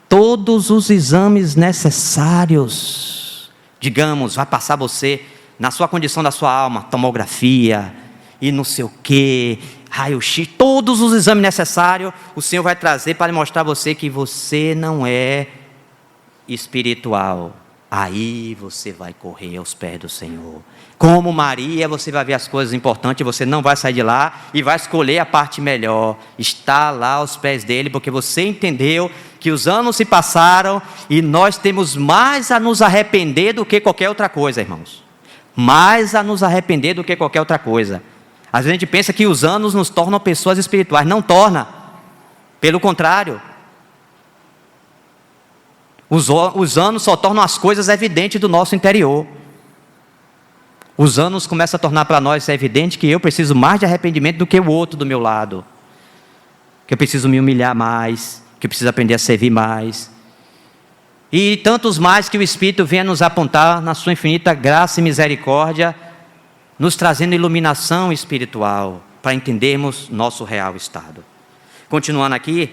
todos os exames necessários. Digamos, vai passar você, na sua condição da sua alma, tomografia e não sei o quê, raio-x, todos os exames necessários, o Senhor vai trazer para mostrar a você que você não é espiritual. Aí você vai correr aos pés do Senhor. Como Maria, você vai ver as coisas importantes, você não vai sair de lá e vai escolher a parte melhor. Está lá aos pés dele, porque você entendeu que os anos se passaram e nós temos mais a nos arrepender do que qualquer outra coisa, irmãos. Mais a nos arrepender do que qualquer outra coisa. Às vezes a gente pensa que os anos nos tornam pessoas espirituais. Não torna. Pelo contrário. Os anos só tornam as coisas evidentes do nosso interior. Os anos começam a tornar para nós evidente que eu preciso mais de arrependimento do que o outro do meu lado. Que eu preciso me humilhar mais. Que eu preciso aprender a servir mais. E tantos mais que o Espírito venha nos apontar na sua infinita graça e misericórdia, nos trazendo iluminação espiritual para entendermos nosso real estado. Continuando aqui.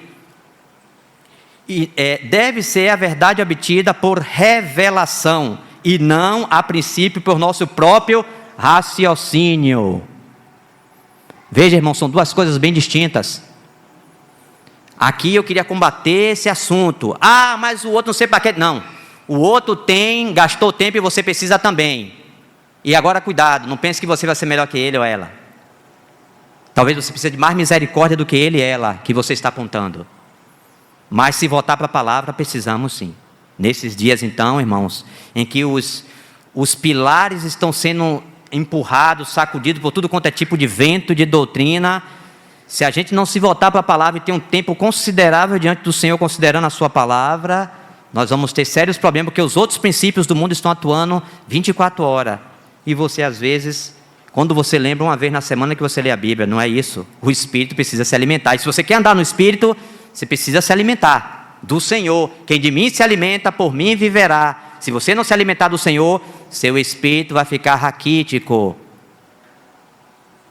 Deve ser a verdade obtida por revelação e não, a princípio, por nosso próprio raciocínio. Veja, irmão, são duas coisas bem distintas. Aqui eu queria combater esse assunto. Mas o outro não sei para quê. Não, o outro gastou tempo e você precisa também. E agora cuidado, não pense que você vai ser melhor que ele ou ela. Talvez você precise de mais misericórdia do que ele e ela, que você está apontando. Mas se voltar para a palavra, precisamos sim. Nesses dias então, irmãos, em que os pilares estão sendo empurrados, sacudidos por tudo quanto é tipo de vento, de doutrina, se a gente não se voltar para a palavra e ter um tempo considerável diante do Senhor, considerando a sua palavra, nós vamos ter sérios problemas, porque os outros princípios do mundo estão atuando 24 horas. E você, às vezes, quando você lembra uma vez na semana que você lê a Bíblia, não é isso. O Espírito precisa se alimentar. E se você quer andar no Espírito, você precisa se alimentar do Senhor. Quem de mim se alimenta, por mim viverá. Se você não se alimentar do Senhor, seu espírito vai ficar raquítico.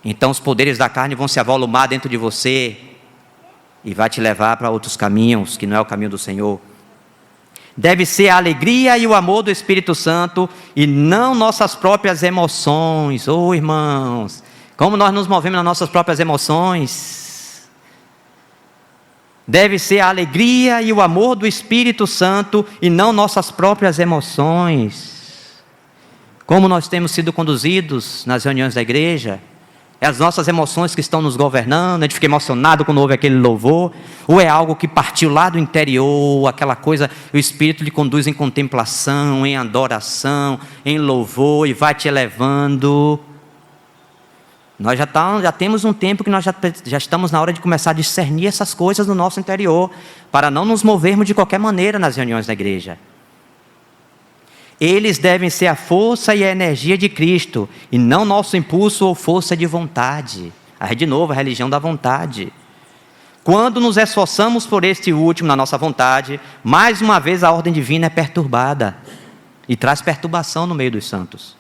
Então os poderes da carne vão se avolumar dentro de você e vai te levar para outros caminhos, que não é o caminho do Senhor. Deve ser a alegria e o amor do Espírito Santo e não nossas próprias emoções. Irmãos, como nós nos movemos nas nossas próprias emoções? Deve ser a alegria e o amor do Espírito Santo e não nossas próprias emoções. Como nós temos sido conduzidos nas reuniões da igreja? É as nossas emoções que estão nos governando, a gente fica emocionado quando ouve aquele louvor, ou é algo que partiu lá do interior, aquela coisa, o Espírito lhe conduz em contemplação, em adoração, em louvor e vai te elevando. Nós já temos um tempo que nós já estamos na hora de começar a discernir essas coisas no nosso interior, para não nos movermos de qualquer maneira nas reuniões da igreja. Eles devem ser a força e a energia de Cristo, e não nosso impulso ou força de vontade. Aí de novo, a religião da vontade. Quando nos esforçamos por este último na nossa vontade, mais uma vez a ordem divina é perturbada, e traz perturbação no meio dos santos.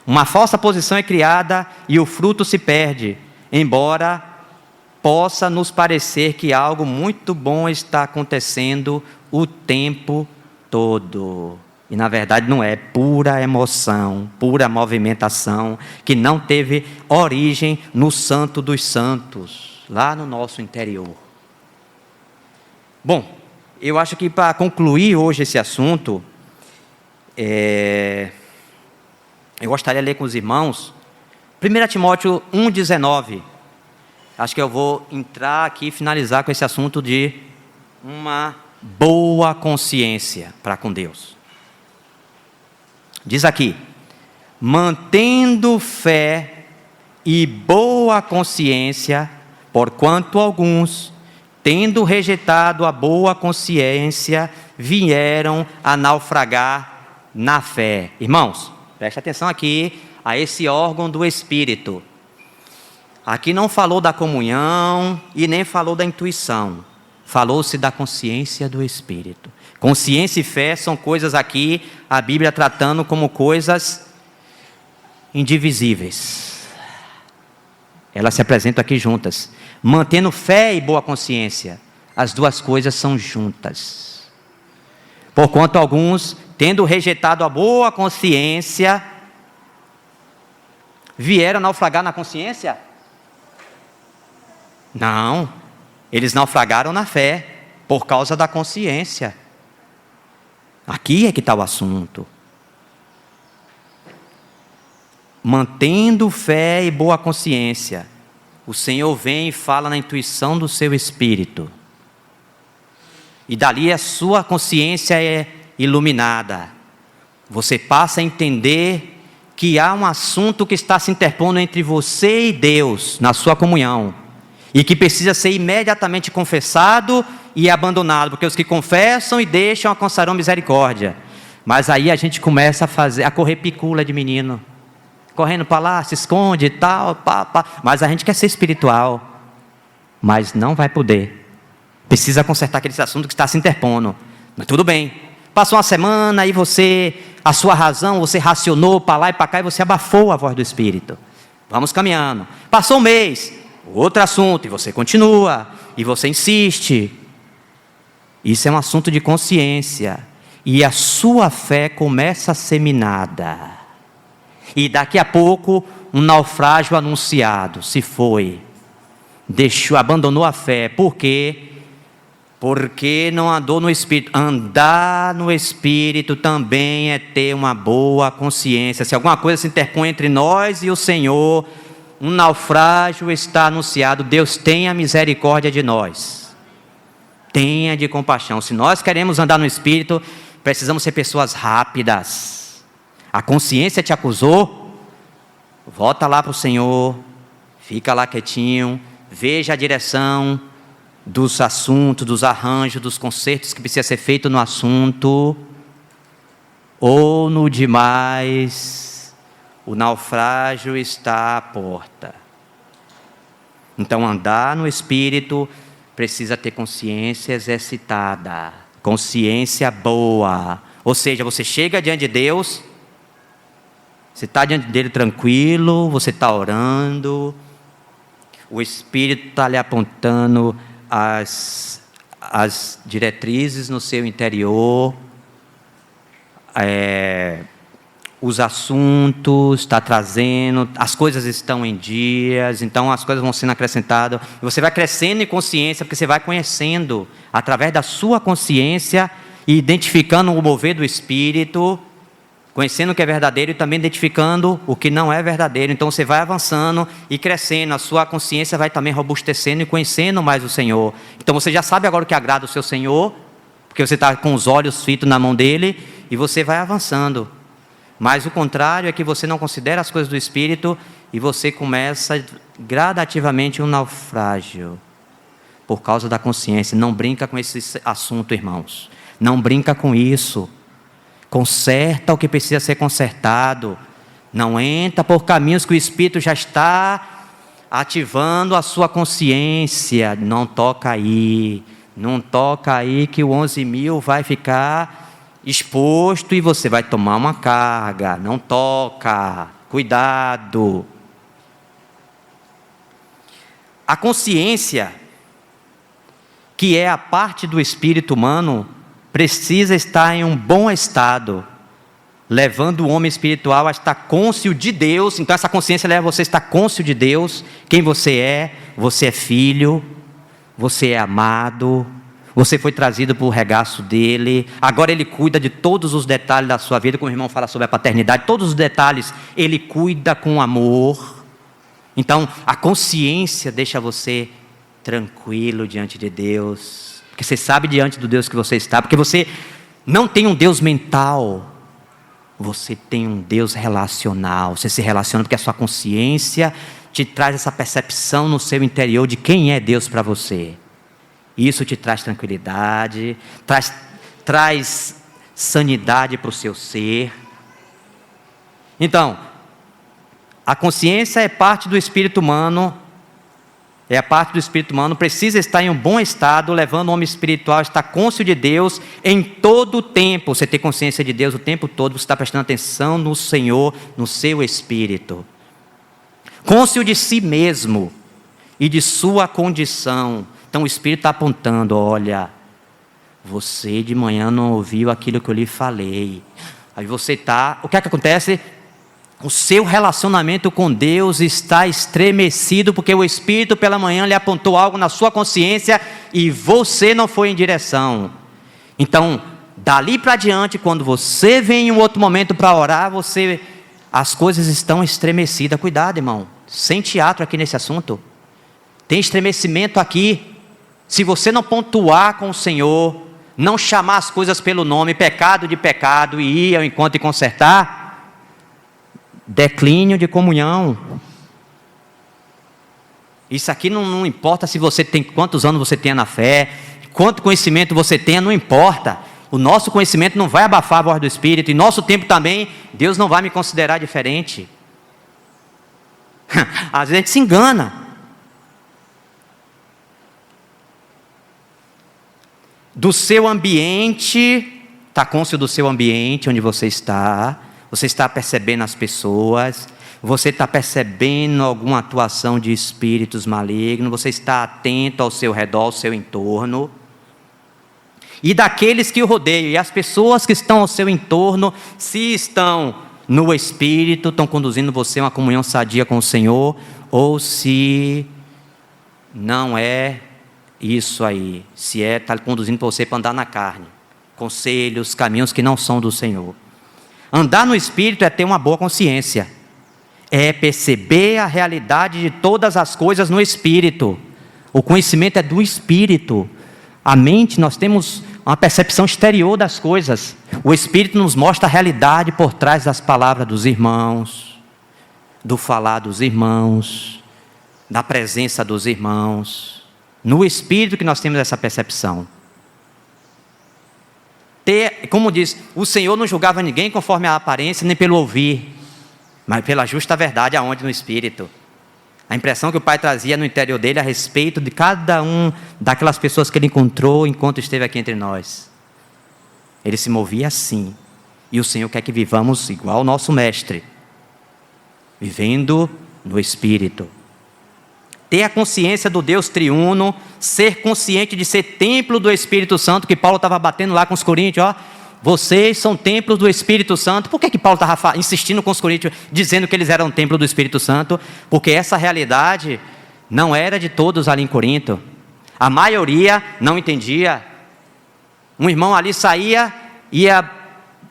Uma falsa posição é criada e o fruto se perde, embora possa nos parecer que algo muito bom está acontecendo o tempo todo. E na verdade não é, pura emoção, pura movimentação, que não teve origem no Santo dos Santos, lá no nosso interior. Bom, eu acho que para concluir hoje esse assunto, eu gostaria de ler com os irmãos 1 Timóteo 1,19. Acho que eu vou entrar aqui e finalizar com esse assunto de uma boa consciência para com Deus. Diz aqui: mantendo fé e boa consciência, porquanto alguns, tendo rejeitado a boa consciência, vieram a naufragar na fé. Irmãos, preste atenção aqui a esse órgão do Espírito. Aqui não falou da comunhão e nem falou da intuição. Falou-se da consciência do Espírito. Consciência e fé são coisas aqui, a Bíblia tratando como coisas indivisíveis. Elas se apresentam aqui juntas. Mantendo fé e boa consciência, as duas coisas são juntas. Porquanto alguns, tendo rejeitado a boa consciência, vieram naufragar na consciência? Não, eles naufragaram na fé, por causa da consciência. Aqui é que está o assunto. Mantendo fé e boa consciência, o Senhor vem e fala na intuição do seu espírito. E dali a sua consciência é iluminada. Você passa a entender que há um assunto que está se interpondo entre você e Deus, na sua comunhão. E que precisa ser imediatamente confessado e abandonado, porque os que confessam e deixam alcançarão misericórdia. Mas aí a gente começa a correr picula de menino, correndo para lá, se esconde e tal, mas a gente quer ser espiritual, mas não vai poder. Precisa consertar aquele assunto que está se interpondo. Mas tudo bem, passou uma semana e a sua razão, você racionou para lá e para cá e você abafou a voz do Espírito. Vamos caminhando. Passou um mês, outro assunto, e você continua, e você insiste. Isso é um assunto de consciência, e a sua fé começa a ser minada, e daqui a pouco um naufrágio anunciado, se foi, abandonou a fé. Por quê? Porque não andou no Espírito. Andar no Espírito também é ter uma boa consciência. Se alguma coisa se interpõe entre nós e o Senhor, um naufrágio está anunciado. Deus tenha misericórdia de nós, tenha de compaixão. Se nós queremos andar no Espírito, precisamos ser pessoas rápidas. A consciência te acusou, volta lá para o Senhor, fica lá quietinho, veja a direção dos assuntos, dos arranjos, dos consertos que precisa ser feito no assunto, ou no demais, o naufrágio está à porta. Então, andar no Espírito precisa ter consciência exercitada, consciência boa. Ou seja, você chega diante de Deus, você está diante dele tranquilo, você está orando, o Espírito está lhe apontando as diretrizes no seu interior, os assuntos, está trazendo, as coisas estão em dias, então as coisas vão sendo acrescentadas, e você vai crescendo em consciência, porque você vai conhecendo, através da sua consciência, e identificando o mover do Espírito, conhecendo o que é verdadeiro e também identificando o que não é verdadeiro. Então você vai avançando e crescendo, a sua consciência vai também robustecendo e conhecendo mais o Senhor. Então você já sabe agora o que agrada o seu Senhor, porque você está com os olhos fitos na mão dele, e você vai avançando. Mas o contrário é que você não considera as coisas do Espírito, e você começa gradativamente um naufrágio, por causa da consciência. Não brinca com esse assunto, irmãos, não brinca com isso. Conserta o que precisa ser consertado. Não entra por caminhos que o Espírito já está ativando a sua consciência. Não toca aí. Não toca aí que o 11.000 vai ficar exposto e você vai tomar uma carga. Não toca. Cuidado. A consciência, que é a parte do espírito humano, precisa estar em um bom estado, levando o homem espiritual a estar cônscio de Deus. Então essa consciência leva você a estar cônscio de Deus, quem você é filho, você é amado, você foi trazido para o regaço dele, agora ele cuida de todos os detalhes da sua vida, como o irmão fala sobre a paternidade, todos os detalhes ele cuida com amor. Então a consciência deixa você tranquilo diante de Deus, Porque você sabe diante do Deus que você está. Porque você não tem um Deus mental. Você tem um Deus relacional. Você se relaciona porque a sua consciência te traz essa percepção no seu interior de quem é Deus para você. Isso te traz tranquilidade, traz sanidade para o seu ser. Então, a consciência é parte do espírito humano. Precisa estar em um bom estado, levando o homem espiritual a estar cônscio de Deus em todo o tempo. Você tem consciência de Deus o tempo todo, você está prestando atenção no Senhor, no seu espírito. Cônscio de si mesmo e de sua condição. Então o Espírito está apontando, olha, você de manhã não ouviu aquilo que eu lhe falei. Aí você está, o que é que acontece? O seu relacionamento com Deus está estremecido, porque o Espírito pela manhã lhe apontou algo na sua consciência e você não foi em direção. Então, dali para diante, quando você vem em um outro momento para orar, as coisas estão estremecidas. Cuidado, irmão, sem teatro aqui nesse assunto. Tem estremecimento aqui. Se você não pontuar com o Senhor, não chamar as coisas pelo nome, pecado de pecado, e ir ao encontro e consertar, declínio de comunhão. Isso aqui não importa se você tem quantos anos você tenha na fé, quanto conhecimento você tenha, não importa. O nosso conhecimento não vai abafar a voz do Espírito, e nosso tempo também, Deus não vai me considerar diferente. Às vezes a gente se engana. Do seu ambiente, está cônscio do seu ambiente, onde você está percebendo as pessoas, você está percebendo alguma atuação de espíritos malignos, você está atento ao seu redor, ao seu entorno, e daqueles que o rodeiam, e as pessoas que estão ao seu entorno, se estão no Espírito, estão conduzindo você a uma comunhão sadia com o Senhor, ou se não é isso aí, se está conduzindo você para andar na carne, conselhos, caminhos que não são do Senhor. Andar no Espírito é ter uma boa consciência, é perceber a realidade de todas as coisas no Espírito. O conhecimento é do Espírito. A mente, nós temos uma percepção exterior das coisas. O Espírito nos mostra a realidade por trás das palavras dos irmãos, do falar dos irmãos, da presença dos irmãos. No Espírito que nós temos essa percepção. Como diz, o Senhor não julgava ninguém conforme a aparência, nem pelo ouvir, mas pela justa verdade, aonde? No Espírito. A impressão que o Pai trazia no interior dele a respeito de cada um daquelas pessoas que ele encontrou enquanto esteve aqui entre nós. Ele se movia assim. E o Senhor quer que vivamos igual o nosso Mestre, vivendo no Espírito. Ter a consciência do Deus triuno, ser consciente de ser templo do Espírito Santo, que Paulo estava batendo lá com os coríntios, ó, vocês são templos do Espírito Santo. Por que Paulo estava insistindo com os coríntios, dizendo que eles eram templo do Espírito Santo? Porque essa realidade não era de todos ali em Corinto. A maioria não entendia. Um irmão ali saía, ia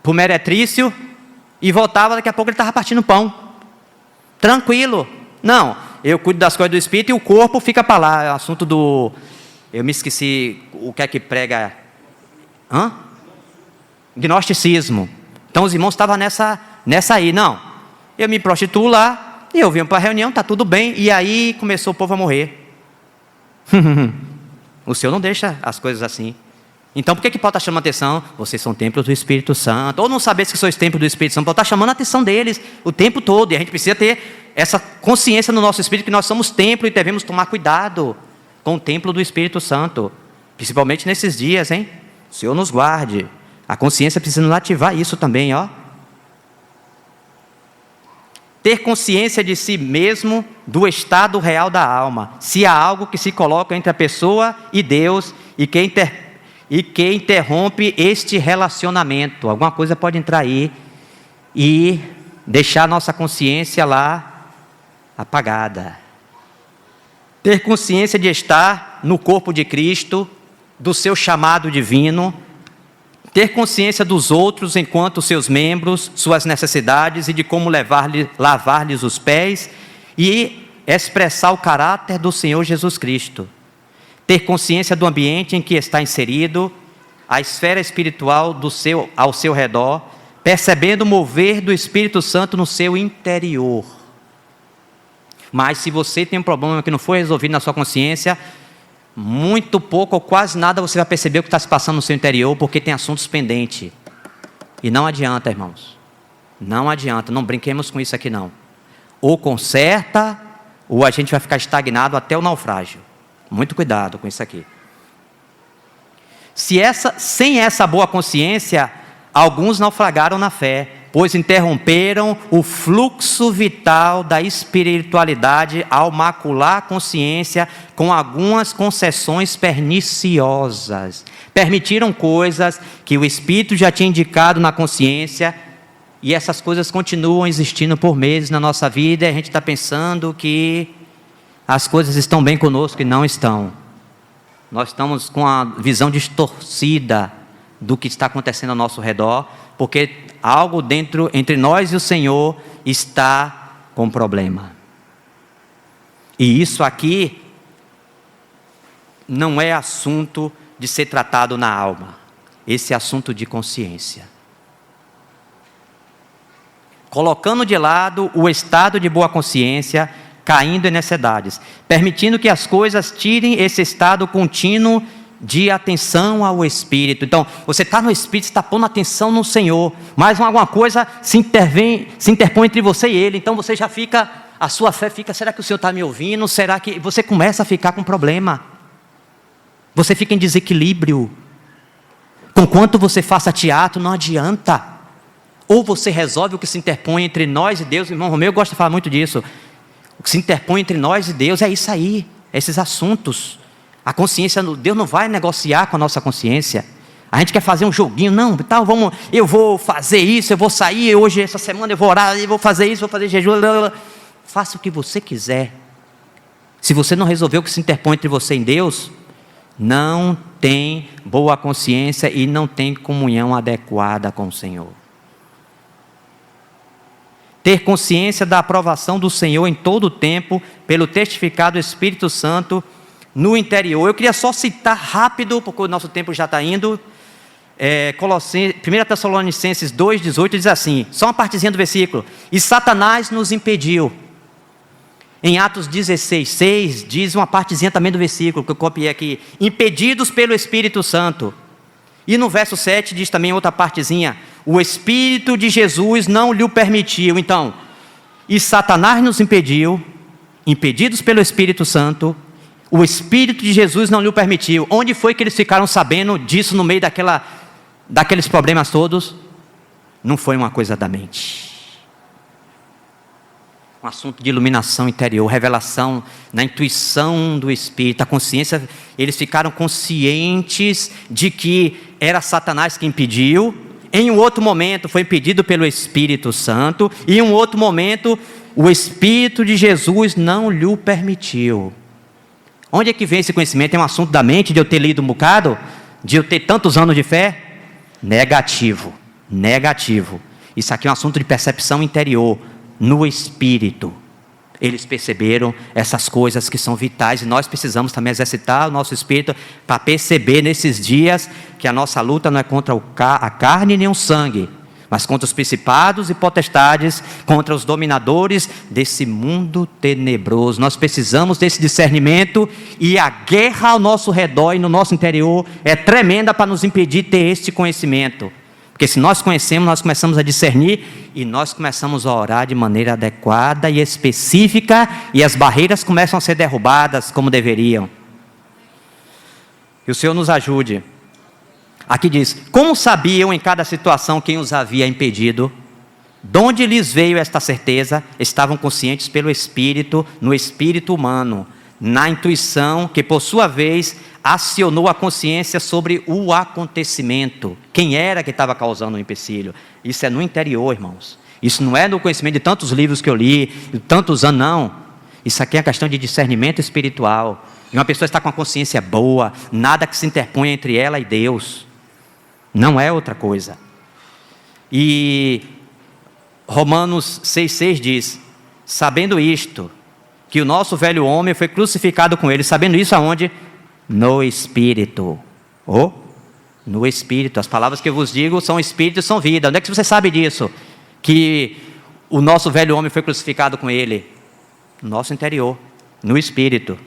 para o meretrício e voltava, daqui a pouco ele estava partindo pão. Tranquilo. Não, eu cuido das coisas do Espírito e o corpo fica para lá. É o assunto do... Eu me esqueci o que é que prega... Gnosticismo. Então os irmãos estavam nessa aí. Não, eu me prostituo lá, e eu venho para a reunião, está tudo bem, e aí começou o povo a morrer. O Senhor não deixa as coisas assim. Então por que Paulo está chamando a atenção? Vocês são templos do Espírito Santo. Ou não saber se sois templos do Espírito Santo. Paulo está chamando a atenção deles o tempo todo. E a gente precisa ter essa consciência no nosso espírito que nós somos templo e devemos tomar cuidado com o templo do Espírito Santo. Principalmente nesses dias, hein? O Senhor nos guarde. A consciência precisa nos ativar isso também, ó. Ter consciência de si mesmo, do estado real da alma. Se há algo que se coloca entre a pessoa e Deus e que interrompe este relacionamento. Alguma coisa pode entrar aí e deixar a nossa consciência lá apagada. Ter consciência de estar no corpo de Cristo, do seu chamado divino. Ter consciência dos outros enquanto seus membros, suas necessidades e de como lavar-lhes os pés e expressar o caráter do Senhor Jesus Cristo. ter consciência do ambiente em que está inserido, a esfera espiritual ao seu redor, percebendo o mover do Espírito Santo no seu interior. Mas se você tem um problema que não foi resolvido na sua consciência, muito pouco ou quase nada você vai perceber o que está se passando no seu interior, porque tem assuntos pendentes. E não adianta, irmãos. Não adianta, não brinquemos com isso aqui não. Ou conserta, ou a gente vai ficar estagnado até o naufrágio. Muito cuidado com isso aqui. Sem essa boa consciência, alguns naufragaram na fé, pois interromperam o fluxo vital da espiritualidade ao macular a consciência com algumas concessões perniciosas. Permitiram coisas que o Espírito já tinha indicado na consciência, e essas coisas continuam existindo por meses na nossa vida, e a gente está pensando que as coisas estão bem conosco e não estão. Nós estamos com a visão distorcida do que está acontecendo ao nosso redor, porque algo dentro, entre nós e o Senhor, está com problema. E isso aqui não é assunto de ser tratado na alma. Esse é assunto de consciência. Colocando de lado o estado de boa consciência, caindo em necessidades, permitindo que as coisas tirem esse estado contínuo de atenção ao Espírito. Então, você está no Espírito, está pondo atenção no Senhor, mas alguma coisa se interpõe entre você e Ele, então você já fica, a sua fé fica, será que o Senhor está me ouvindo? Será que você começa a ficar com problema? Você fica em desequilíbrio. Conquanto você faça teatro, não adianta. Ou você resolve o que se interpõe entre nós e Deus. O irmão Romeu gosta de falar muito disso. O que se interpõe entre nós e Deus é isso aí, esses assuntos. A consciência, Deus não vai negociar com a nossa consciência. A gente quer fazer um joguinho, não, tal, eu vou fazer isso, eu vou sair, hoje, essa semana eu vou orar, eu vou fazer isso, vou fazer jejum. Faça o que você quiser. Se você não resolver o que se interpõe entre você e Deus, não tem boa consciência e não tem comunhão adequada com o Senhor. Ter consciência da aprovação do Senhor em todo o tempo, pelo testificado do Espírito Santo no interior. Eu queria só citar rápido, porque o nosso tempo já está indo. 1 Tessalonicenses 2,18 diz assim, só uma partezinha do versículo. E Satanás nos impediu. Em Atos 16,6 diz uma partezinha também do versículo, que eu copiei aqui. Impedidos pelo Espírito Santo. E no verso 7 diz também outra partezinha. O Espírito de Jesus não lhe permitiu. Então, e Satanás nos impediu, impedidos pelo Espírito Santo, o Espírito de Jesus não lhe permitiu. Onde foi que eles ficaram sabendo disso no meio daqueles problemas todos? Não foi uma coisa da mente. Um assunto de iluminação interior, revelação na intuição do Espírito, a consciência. Eles ficaram conscientes de que era Satanás que impediu. Em um outro momento foi impedido pelo Espírito Santo. E em um outro momento o Espírito de Jesus não lhe permitiu. Onde é que vem esse conhecimento? É um assunto da mente, de eu ter lido um bocado? De eu ter tantos anos de fé? Negativo. Negativo. Isso aqui é um assunto de percepção interior, no Espírito. Eles perceberam essas coisas que são vitais, e nós precisamos também exercitar o nosso Espírito para perceber nesses dias que a nossa luta não é contra a carne nem o sangue, mas contra os principados e potestades, contra os dominadores desse mundo tenebroso. Nós precisamos desse discernimento, e a guerra ao nosso redor e no nosso interior é tremenda para nos impedir de ter este conhecimento. Porque se nós conhecemos, nós começamos a discernir e nós começamos a orar de maneira adequada e específica, e as barreiras começam a ser derrubadas como deveriam. Que o Senhor nos ajude. Aqui diz, como sabiam em cada situação quem os havia impedido? De onde lhes veio esta certeza? Estavam conscientes pelo Espírito, no espírito humano, na intuição que por sua vez acionou a consciência sobre o acontecimento. Quem era que estava causando o empecilho? Isso é no interior, irmãos. Isso não é no conhecimento de tantos livros que eu li, de tantos anos, não. Isso aqui é questão de discernimento espiritual. E uma pessoa está com a consciência boa, nada que se interponha entre ela e Deus. Não é outra coisa. E Romanos 6,6 diz, sabendo isto, que o nosso velho homem foi crucificado com ele. Sabendo isso aonde? no Espírito. No Espírito. As palavras que eu vos digo são Espírito e são vida. Onde é que você sabe disso? Que o nosso velho homem foi crucificado com ele? No nosso interior, no Espírito.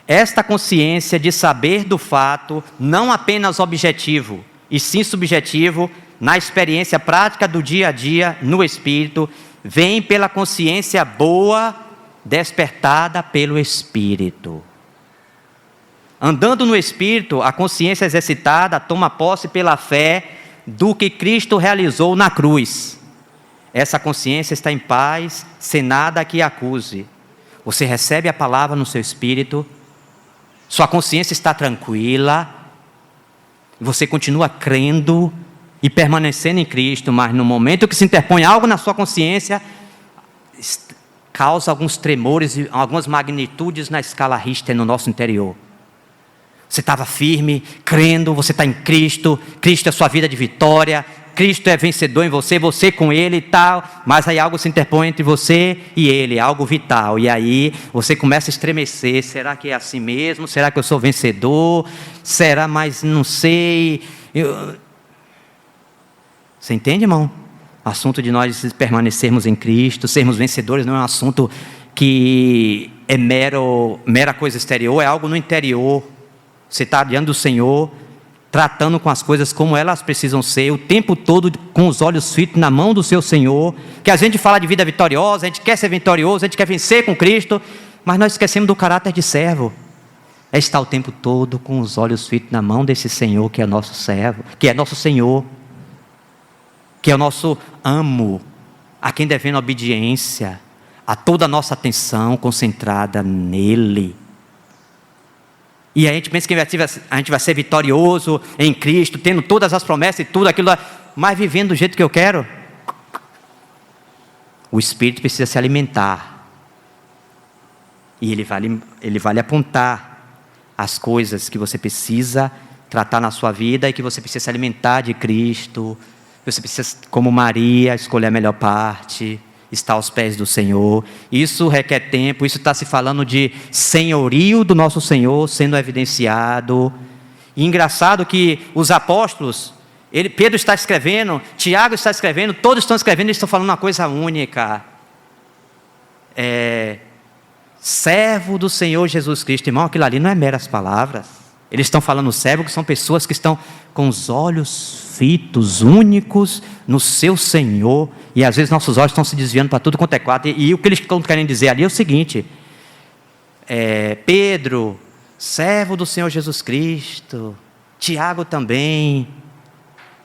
Esta consciência de saber do fato, não apenas objetivo, e sim subjetivo, na experiência prática do dia a dia, no Espírito, vem pela consciência boa, despertada pelo Espírito. Andando no Espírito, a consciência exercitada toma posse pela fé do que Cristo realizou na cruz. Essa consciência está em paz, sem nada que a acuse. Você recebe a palavra no seu espírito, sua consciência está tranquila, você continua crendo e permanecendo em Cristo, mas no momento que se interpõe algo na sua consciência, causa alguns tremores e algumas magnitudes na escala Richter no nosso interior. Você estava firme, crendo, você está em Cristo, Cristo é a sua vida de vitória, Cristo é vencedor em você, você com Ele e tal, mas aí algo se interpõe entre você e Ele, algo vital, e aí você começa a estremecer, será que é assim mesmo? Será que eu sou vencedor? Será, mas não sei. Você entende, irmão? O assunto de nós permanecermos em Cristo, sermos vencedores, não é um assunto que é mera coisa exterior, é algo no interior. Você está diante do Senhor, tratando com as coisas como elas precisam ser, o tempo todo com os olhos fitos na mão do seu Senhor, que a gente fala de vida vitoriosa, a gente quer ser vitorioso, a gente quer vencer com Cristo, mas nós esquecemos do caráter de servo. É estar o tempo todo com os olhos fitos na mão desse Senhor que é nosso servo, que é nosso Senhor, que é o nosso amo, a quem devemos obediência, a toda a nossa atenção concentrada nele. E a gente pensa que a gente vai ser vitorioso em Cristo, tendo todas as promessas e tudo aquilo, mas vivendo do jeito que eu quero. O Espírito precisa se alimentar. E ele vai lhe apontar as coisas que você precisa tratar na sua vida e que você precisa se alimentar de Cristo. Você precisa, como Maria, escolher a melhor parte, estar aos pés do Senhor. Isso requer tempo, isso está se falando de senhorio do nosso Senhor sendo evidenciado. E engraçado que os apóstolos, Pedro está escrevendo, Tiago está escrevendo, todos estão escrevendo, eles estão falando uma coisa única. Servo do Senhor Jesus Cristo. Irmão, aquilo ali não é meras palavras. Eles estão falando servo, que são pessoas que estão com os olhos fitos, únicos no seu Senhor, e às vezes nossos olhos estão se desviando para tudo quanto é quadro, e o que eles estão querendo dizer ali é o seguinte: Pedro, servo do Senhor Jesus Cristo, Tiago também,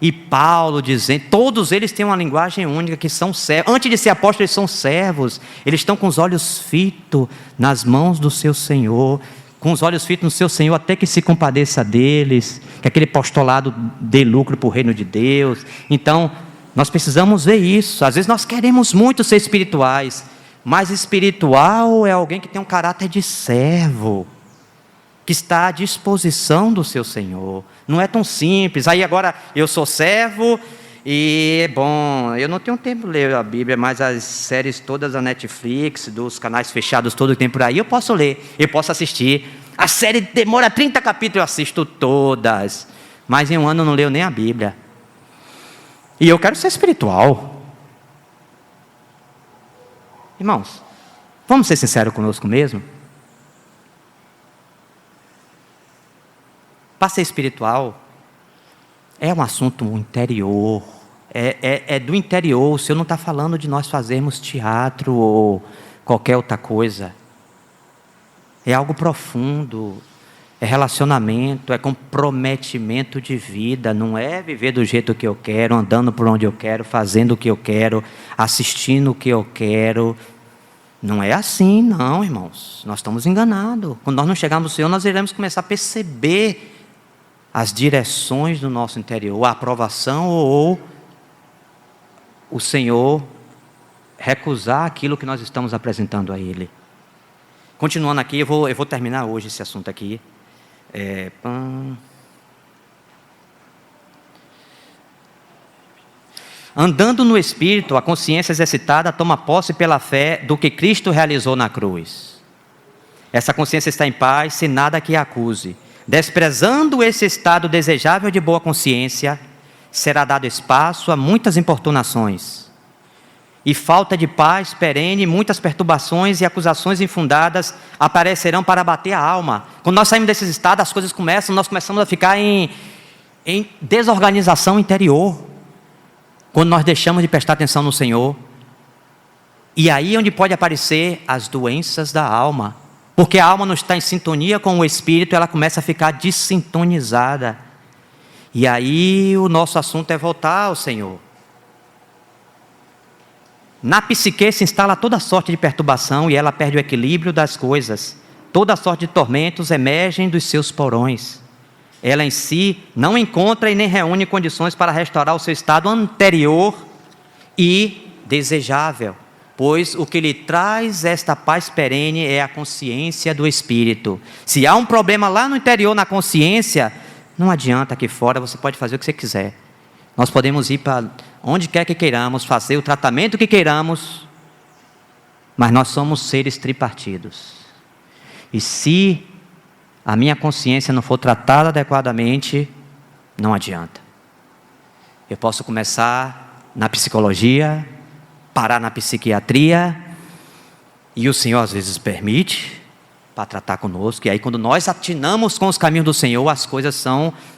e Paulo dizendo, todos eles têm uma linguagem única, que são servos, antes de ser apóstolos eles são servos, eles estão com os olhos fitos nas mãos do seu Senhor, com os olhos fitos no seu Senhor, até que se compadeça deles, que aquele apostolado dê lucro para o reino de Deus. Então, nós precisamos ver isso. Às vezes nós queremos muito ser espirituais, mas espiritual é alguém que tem um caráter de servo, que está à disposição do seu Senhor. Não é tão simples. Aí agora eu sou servo e, bom, eu não tenho tempo de ler a Bíblia, mas as séries todas da Netflix, dos canais fechados todo o tempo por aí, eu posso ler, eu posso assistir. A série demora 30 capítulos, eu assisto todas. Mas em um ano eu não leio nem a Bíblia. E eu quero ser espiritual. Irmãos, vamos ser sinceros conosco mesmo? Para ser espiritual, é um assunto interior, é do interior. O Senhor não está falando de nós fazermos teatro ou qualquer outra coisa. É algo profundo, é relacionamento, é comprometimento de vida. Não é viver do jeito que eu quero, andando por onde eu quero, fazendo o que eu quero, assistindo o que eu quero. Não é assim, não, irmãos. Nós estamos enganados. Quando nós não chegarmos no Senhor, nós iremos começar a perceber as direções do nosso interior, a aprovação ou o Senhor recusar aquilo que nós estamos apresentando a Ele. Continuando aqui, eu vou terminar hoje esse assunto aqui. Andando no Espírito, a consciência exercitada toma posse pela fé do que Cristo realizou na cruz. essa consciência está em paz, sem nada que a acuse. Desprezando esse estado desejável de boa consciência, será dado espaço a muitas importunações. E falta de paz perene, muitas perturbações e acusações infundadas aparecerão para abater a alma. Quando nós saímos desses estados, as coisas nós começamos a ficar em desorganização interior. Quando nós deixamos de prestar atenção no Senhor. E aí é onde pode aparecer as doenças da alma. Porque a alma não está em sintonia com o Espírito, ela começa a ficar desintonizada. E aí o nosso assunto é voltar ao Senhor. Na psique se instala toda sorte de perturbação e ela perde o equilíbrio das coisas. Toda sorte de tormentos emergem dos seus porões. Ela em si não encontra e nem reúne condições para restaurar o seu estado anterior e desejável. Pois o que lhe traz esta paz perene é a consciência do Espírito. Se há um problema lá no interior, na consciência, não adianta aqui fora, você pode fazer o que você quiser. Nós podemos ir para onde quer que queiramos, fazer o tratamento que queiramos, mas nós somos seres tripartidos. E se a minha consciência não for tratada adequadamente, não adianta. Eu posso começar na psicologia, parar na psiquiatria, e o Senhor às vezes permite para tratar conosco, e aí quando nós atinamos com os caminhos do Senhor, as coisas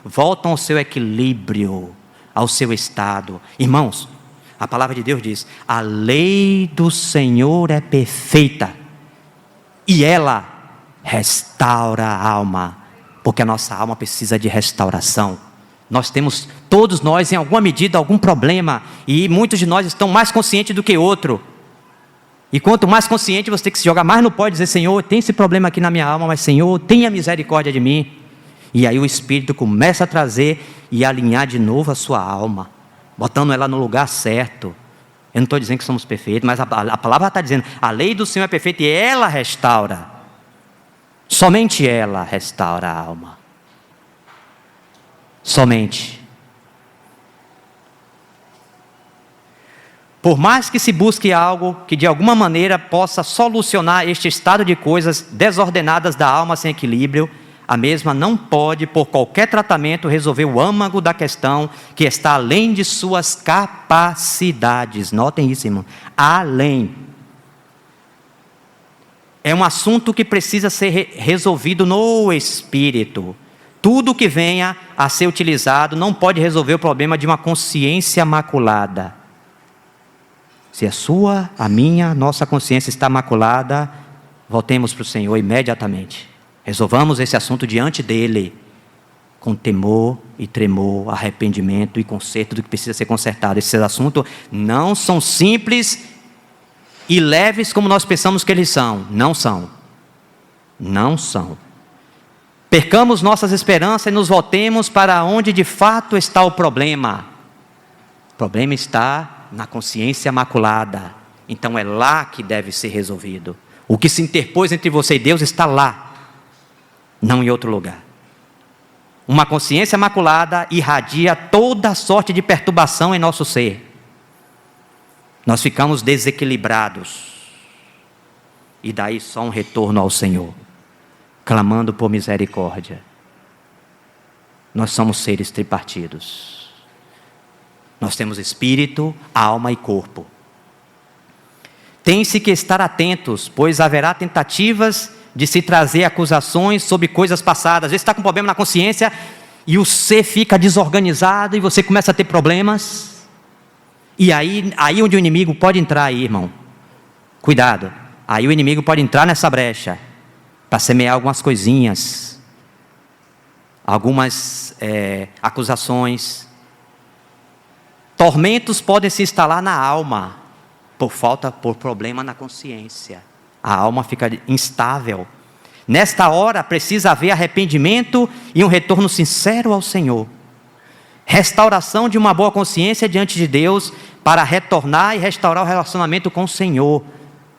voltam ao seu equilíbrio, ao seu estado. Irmãos, a palavra de Deus diz: a lei do Senhor é perfeita, e ela restaura a alma, porque a nossa alma precisa de restauração. Nós temos, todos nós, em alguma medida, algum problema, e muitos de nós estão mais conscientes do que outro. E quanto mais consciente, você tem que se jogar mais no pó e dizer: Senhor, tem esse problema aqui na minha alma, mas Senhor, tenha misericórdia de mim. E aí o Espírito começa a trazer e alinhar de novo a sua alma, botando ela no lugar certo. Eu não estou dizendo que somos perfeitos, mas a palavra está dizendo: a lei do Senhor é perfeita e ela restaura. Somente ela restaura a alma. Somente. Por mais que se busque algo que de alguma maneira possa solucionar este estado de coisas desordenadas da alma sem equilíbrio, a mesma não pode, por qualquer tratamento, resolver o âmago da questão que está além de suas capacidades. Notem isso, irmão. Além. É um assunto que precisa ser resolvido no Espírito. Tudo que venha a ser utilizado não pode resolver o problema de uma consciência maculada. Se a sua, a minha, nossa consciência está maculada, voltemos para o Senhor imediatamente. Resolvamos esse assunto diante dEle, com temor e tremor, arrependimento e conserto do que precisa ser consertado. Esses assuntos não são simples e leves como nós pensamos que eles são. Não são. Não são. Percamos nossas esperanças e nos voltemos para onde de fato está o problema. O problema está na consciência maculada. Então é lá que deve ser resolvido. O que se interpôs entre você e Deus está lá, não em outro lugar. Uma consciência maculada irradia toda sorte de perturbação em nosso ser. Nós ficamos desequilibrados. E daí só um retorno ao Senhor, clamando por misericórdia. Nós somos seres tripartidos. Nós temos espírito, alma e corpo. Tem-se que estar atentos, pois haverá tentativas de se trazer acusações sobre coisas passadas. Às vezes está com problema na consciência e o ser fica desorganizado e você começa a ter problemas. E aí onde o inimigo pode entrar aí, irmão. Cuidado. Aí o inimigo pode entrar nessa brecha para semear algumas coisinhas, algumas acusações. Tormentos podem se instalar na alma por problema na consciência. A alma fica instável. Nesta hora precisa haver arrependimento e um retorno sincero ao Senhor. Restauração de uma boa consciência diante de Deus para retornar e restaurar o relacionamento com o Senhor.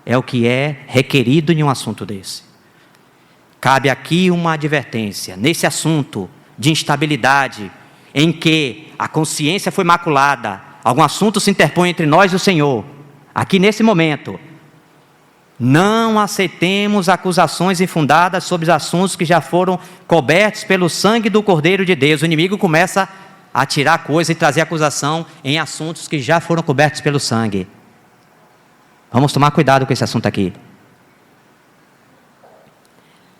É o que é requerido em um assunto desse. Cabe aqui uma advertência. Nesse assunto de instabilidade, em que a consciência foi maculada, algum assunto se interpõe entre nós e o Senhor. Aqui nesse momento, Não aceitemos acusações infundadas sobre assuntos que já foram cobertos pelo sangue do Cordeiro de Deus. O inimigo começa a tirar coisa e trazer acusação em assuntos que já foram cobertos pelo sangue. Vamos tomar cuidado com esse assunto aqui.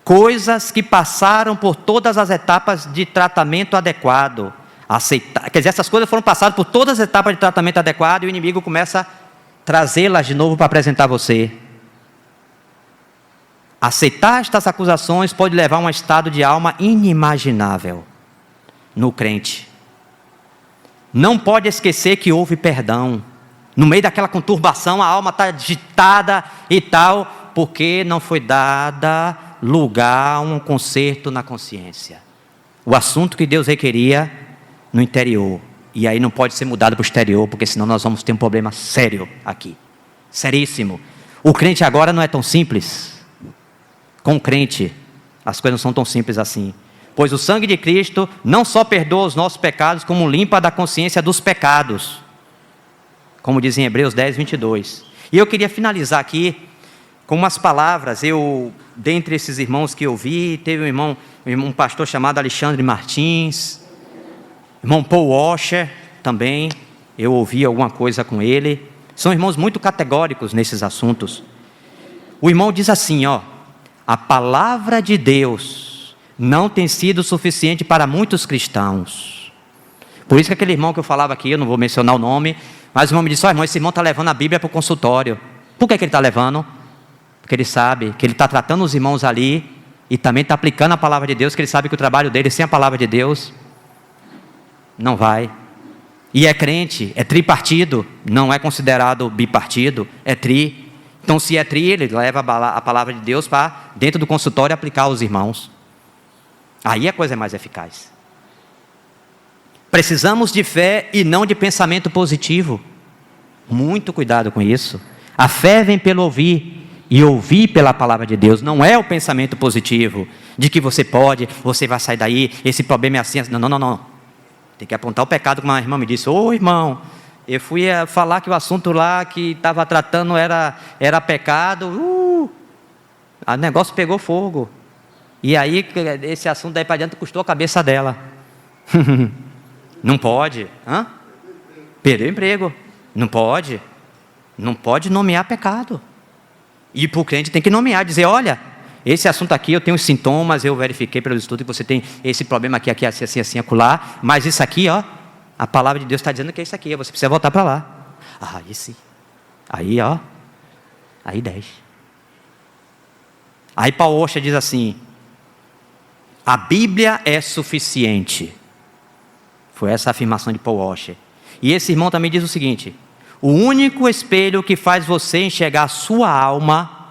Coisas que passaram por todas as etapas de tratamento adequado. Quer dizer, essas coisas foram passadas por todas as etapas de tratamento adequado e o inimigo começa a trazê-las de novo para apresentar a você. Aceitar estas acusações pode levar a um estado de alma inimaginável no crente. Não pode esquecer que houve perdão. No meio daquela conturbação, a alma está agitada e tal, porque não foi dada lugar a um conserto na consciência. O assunto que Deus requeria no interior. E aí não pode ser mudado para o exterior, porque senão nós vamos ter um problema sério aqui. Seríssimo. O crente agora não é tão simples. Com o crente, as coisas não são tão simples assim. Pois o sangue de Cristo não só perdoa os nossos pecados, como limpa da consciência dos pecados. Como diz em Hebreus 10, 22. E eu queria finalizar aqui com umas palavras. Dentre esses irmãos que eu vi, teve um pastor chamado Alexandre Martins, irmão Paul Washer também, eu ouvi alguma coisa com ele. São irmãos muito categóricos nesses assuntos. O irmão diz assim, a palavra de Deus não tem sido suficiente para muitos cristãos. Por isso que aquele irmão que eu falava aqui, eu não vou mencionar o nome, mas o irmão me disse, irmão, esse irmão está levando a Bíblia para o consultório. Por que ele está levando? Porque ele sabe que ele está tratando os irmãos ali e também está aplicando a palavra de Deus, que ele sabe que o trabalho dele sem a palavra de Deus não vai. E é crente, é tripartido, não é considerado bipartido, é tri. Então se é tri, ele leva a palavra de Deus para dentro do consultório aplicar aos irmãos. Aí a coisa é mais eficaz. Precisamos de fé e não de pensamento positivo. Muito cuidado com isso. A fé vem pelo ouvir, e ouvir pela palavra de Deus. Não é o pensamento positivo, de que você pode, você vai sair daí, esse problema é assim. Não. Tem que apontar o pecado, como a irmã me disse. Irmão, eu fui falar que o assunto lá que estava tratando era pecado. O negócio pegou fogo. E aí, esse assunto daí para diante custou a cabeça dela. Não pode. Perdeu o emprego. Não pode. Não pode nomear pecado. E para o crente tem que nomear, dizer, olha, esse assunto aqui eu tenho os sintomas, eu verifiquei pelo estudo que você tem esse problema aqui, assim, acolá, mas isso aqui, a palavra de Deus está dizendo que é isso aqui, você precisa voltar para lá. Aí sim. Aí 10. Aí Paul Washer diz assim, a Bíblia é suficiente. Foi essa a afirmação de Paul Washer. E esse irmão também diz o seguinte, o único espelho que faz você enxergar a sua alma,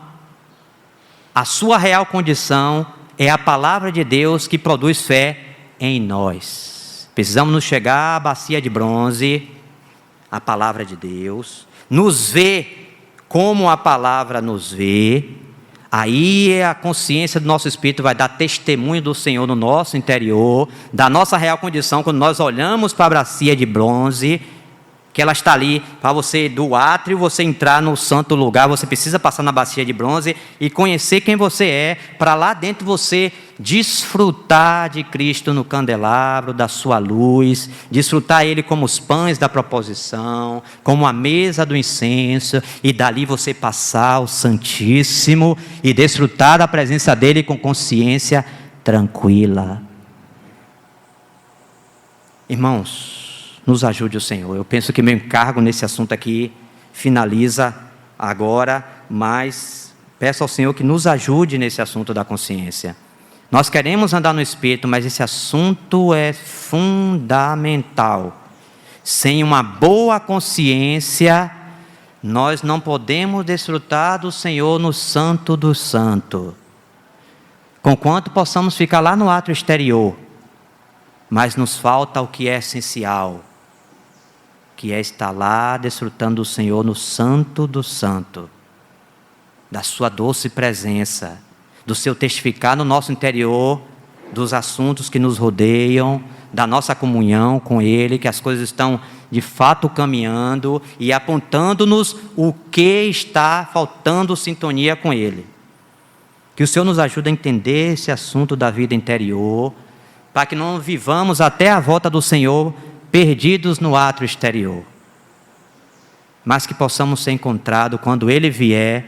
a sua real condição, é a palavra de Deus que produz fé em nós. Precisamos nos chegar à bacia de bronze, a palavra de Deus, nos ver como a palavra nos vê. Aí a consciência do nosso espírito vai dar testemunho do Senhor no nosso interior, da nossa real condição, quando nós olhamos para a bacia de bronze, que ela está ali, para você, do átrio, você entrar no santo lugar, você precisa passar na bacia de bronze e conhecer quem você é, para lá dentro você desfrutar de Cristo no candelabro, da sua luz, desfrutar Ele como os pães da proposição, como a mesa do incenso, e dali você passar ao Santíssimo e desfrutar da presença dEle com consciência tranquila. Irmãos, nos ajude o Senhor. Eu penso que meu encargo nesse assunto aqui finaliza agora, mas peço ao Senhor que nos ajude nesse assunto da consciência. Nós queremos andar no Espírito, mas esse assunto é fundamental. Sem uma boa consciência, nós não podemos desfrutar do Senhor no Santo do Santo. Conquanto possamos ficar lá no átrio exterior, mas nos falta o que é essencial, que é estar lá desfrutando do Senhor no Santo do Santo, da sua doce presença, do seu testificar no nosso interior, dos assuntos que nos rodeiam, da nossa comunhão com Ele, que as coisas estão de fato caminhando e apontando-nos o que está faltando sintonia com Ele. Que o Senhor nos ajude a entender esse assunto da vida interior, para que não vivamos até a volta do Senhor perdidos no ato exterior, mas que possamos ser encontrados quando Ele vier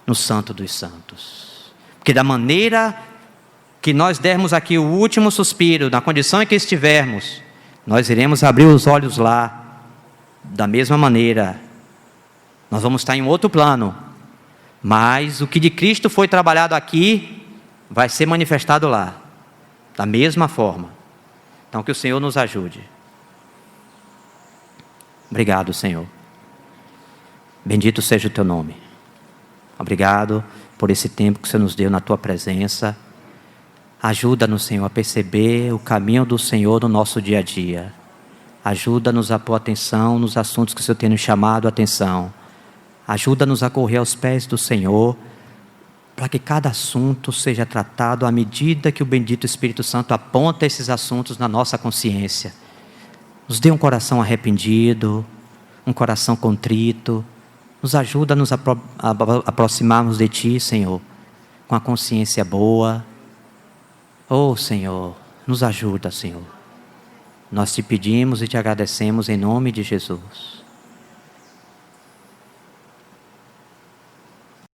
no Santo dos Santos. Porque da maneira que nós dermos aqui o último suspiro, na condição em que estivermos, nós iremos abrir os olhos lá, da mesma maneira. Nós vamos estar em outro plano, mas o que de Cristo foi trabalhado aqui, vai ser manifestado lá, da mesma forma. Então que o Senhor nos ajude. Obrigado, Senhor. Bendito seja o Teu nome. Obrigado por esse tempo que o Senhor nos deu na Tua presença. Ajuda-nos, Senhor, a perceber o caminho do Senhor no nosso dia a dia. Ajuda-nos a pôr atenção nos assuntos que o Senhor tem nos chamado a atenção. Ajuda-nos a correr aos pés do Senhor, para que cada assunto seja tratado à medida que o bendito Espírito Santo aponta esses assuntos na nossa consciência. Nos dê um coração arrependido, um coração contrito. Nos ajuda a nos aproximarmos de Ti, Senhor, com a consciência boa. Oh, Senhor, nos ajuda, Senhor. Nós Te pedimos e Te agradecemos em nome de Jesus.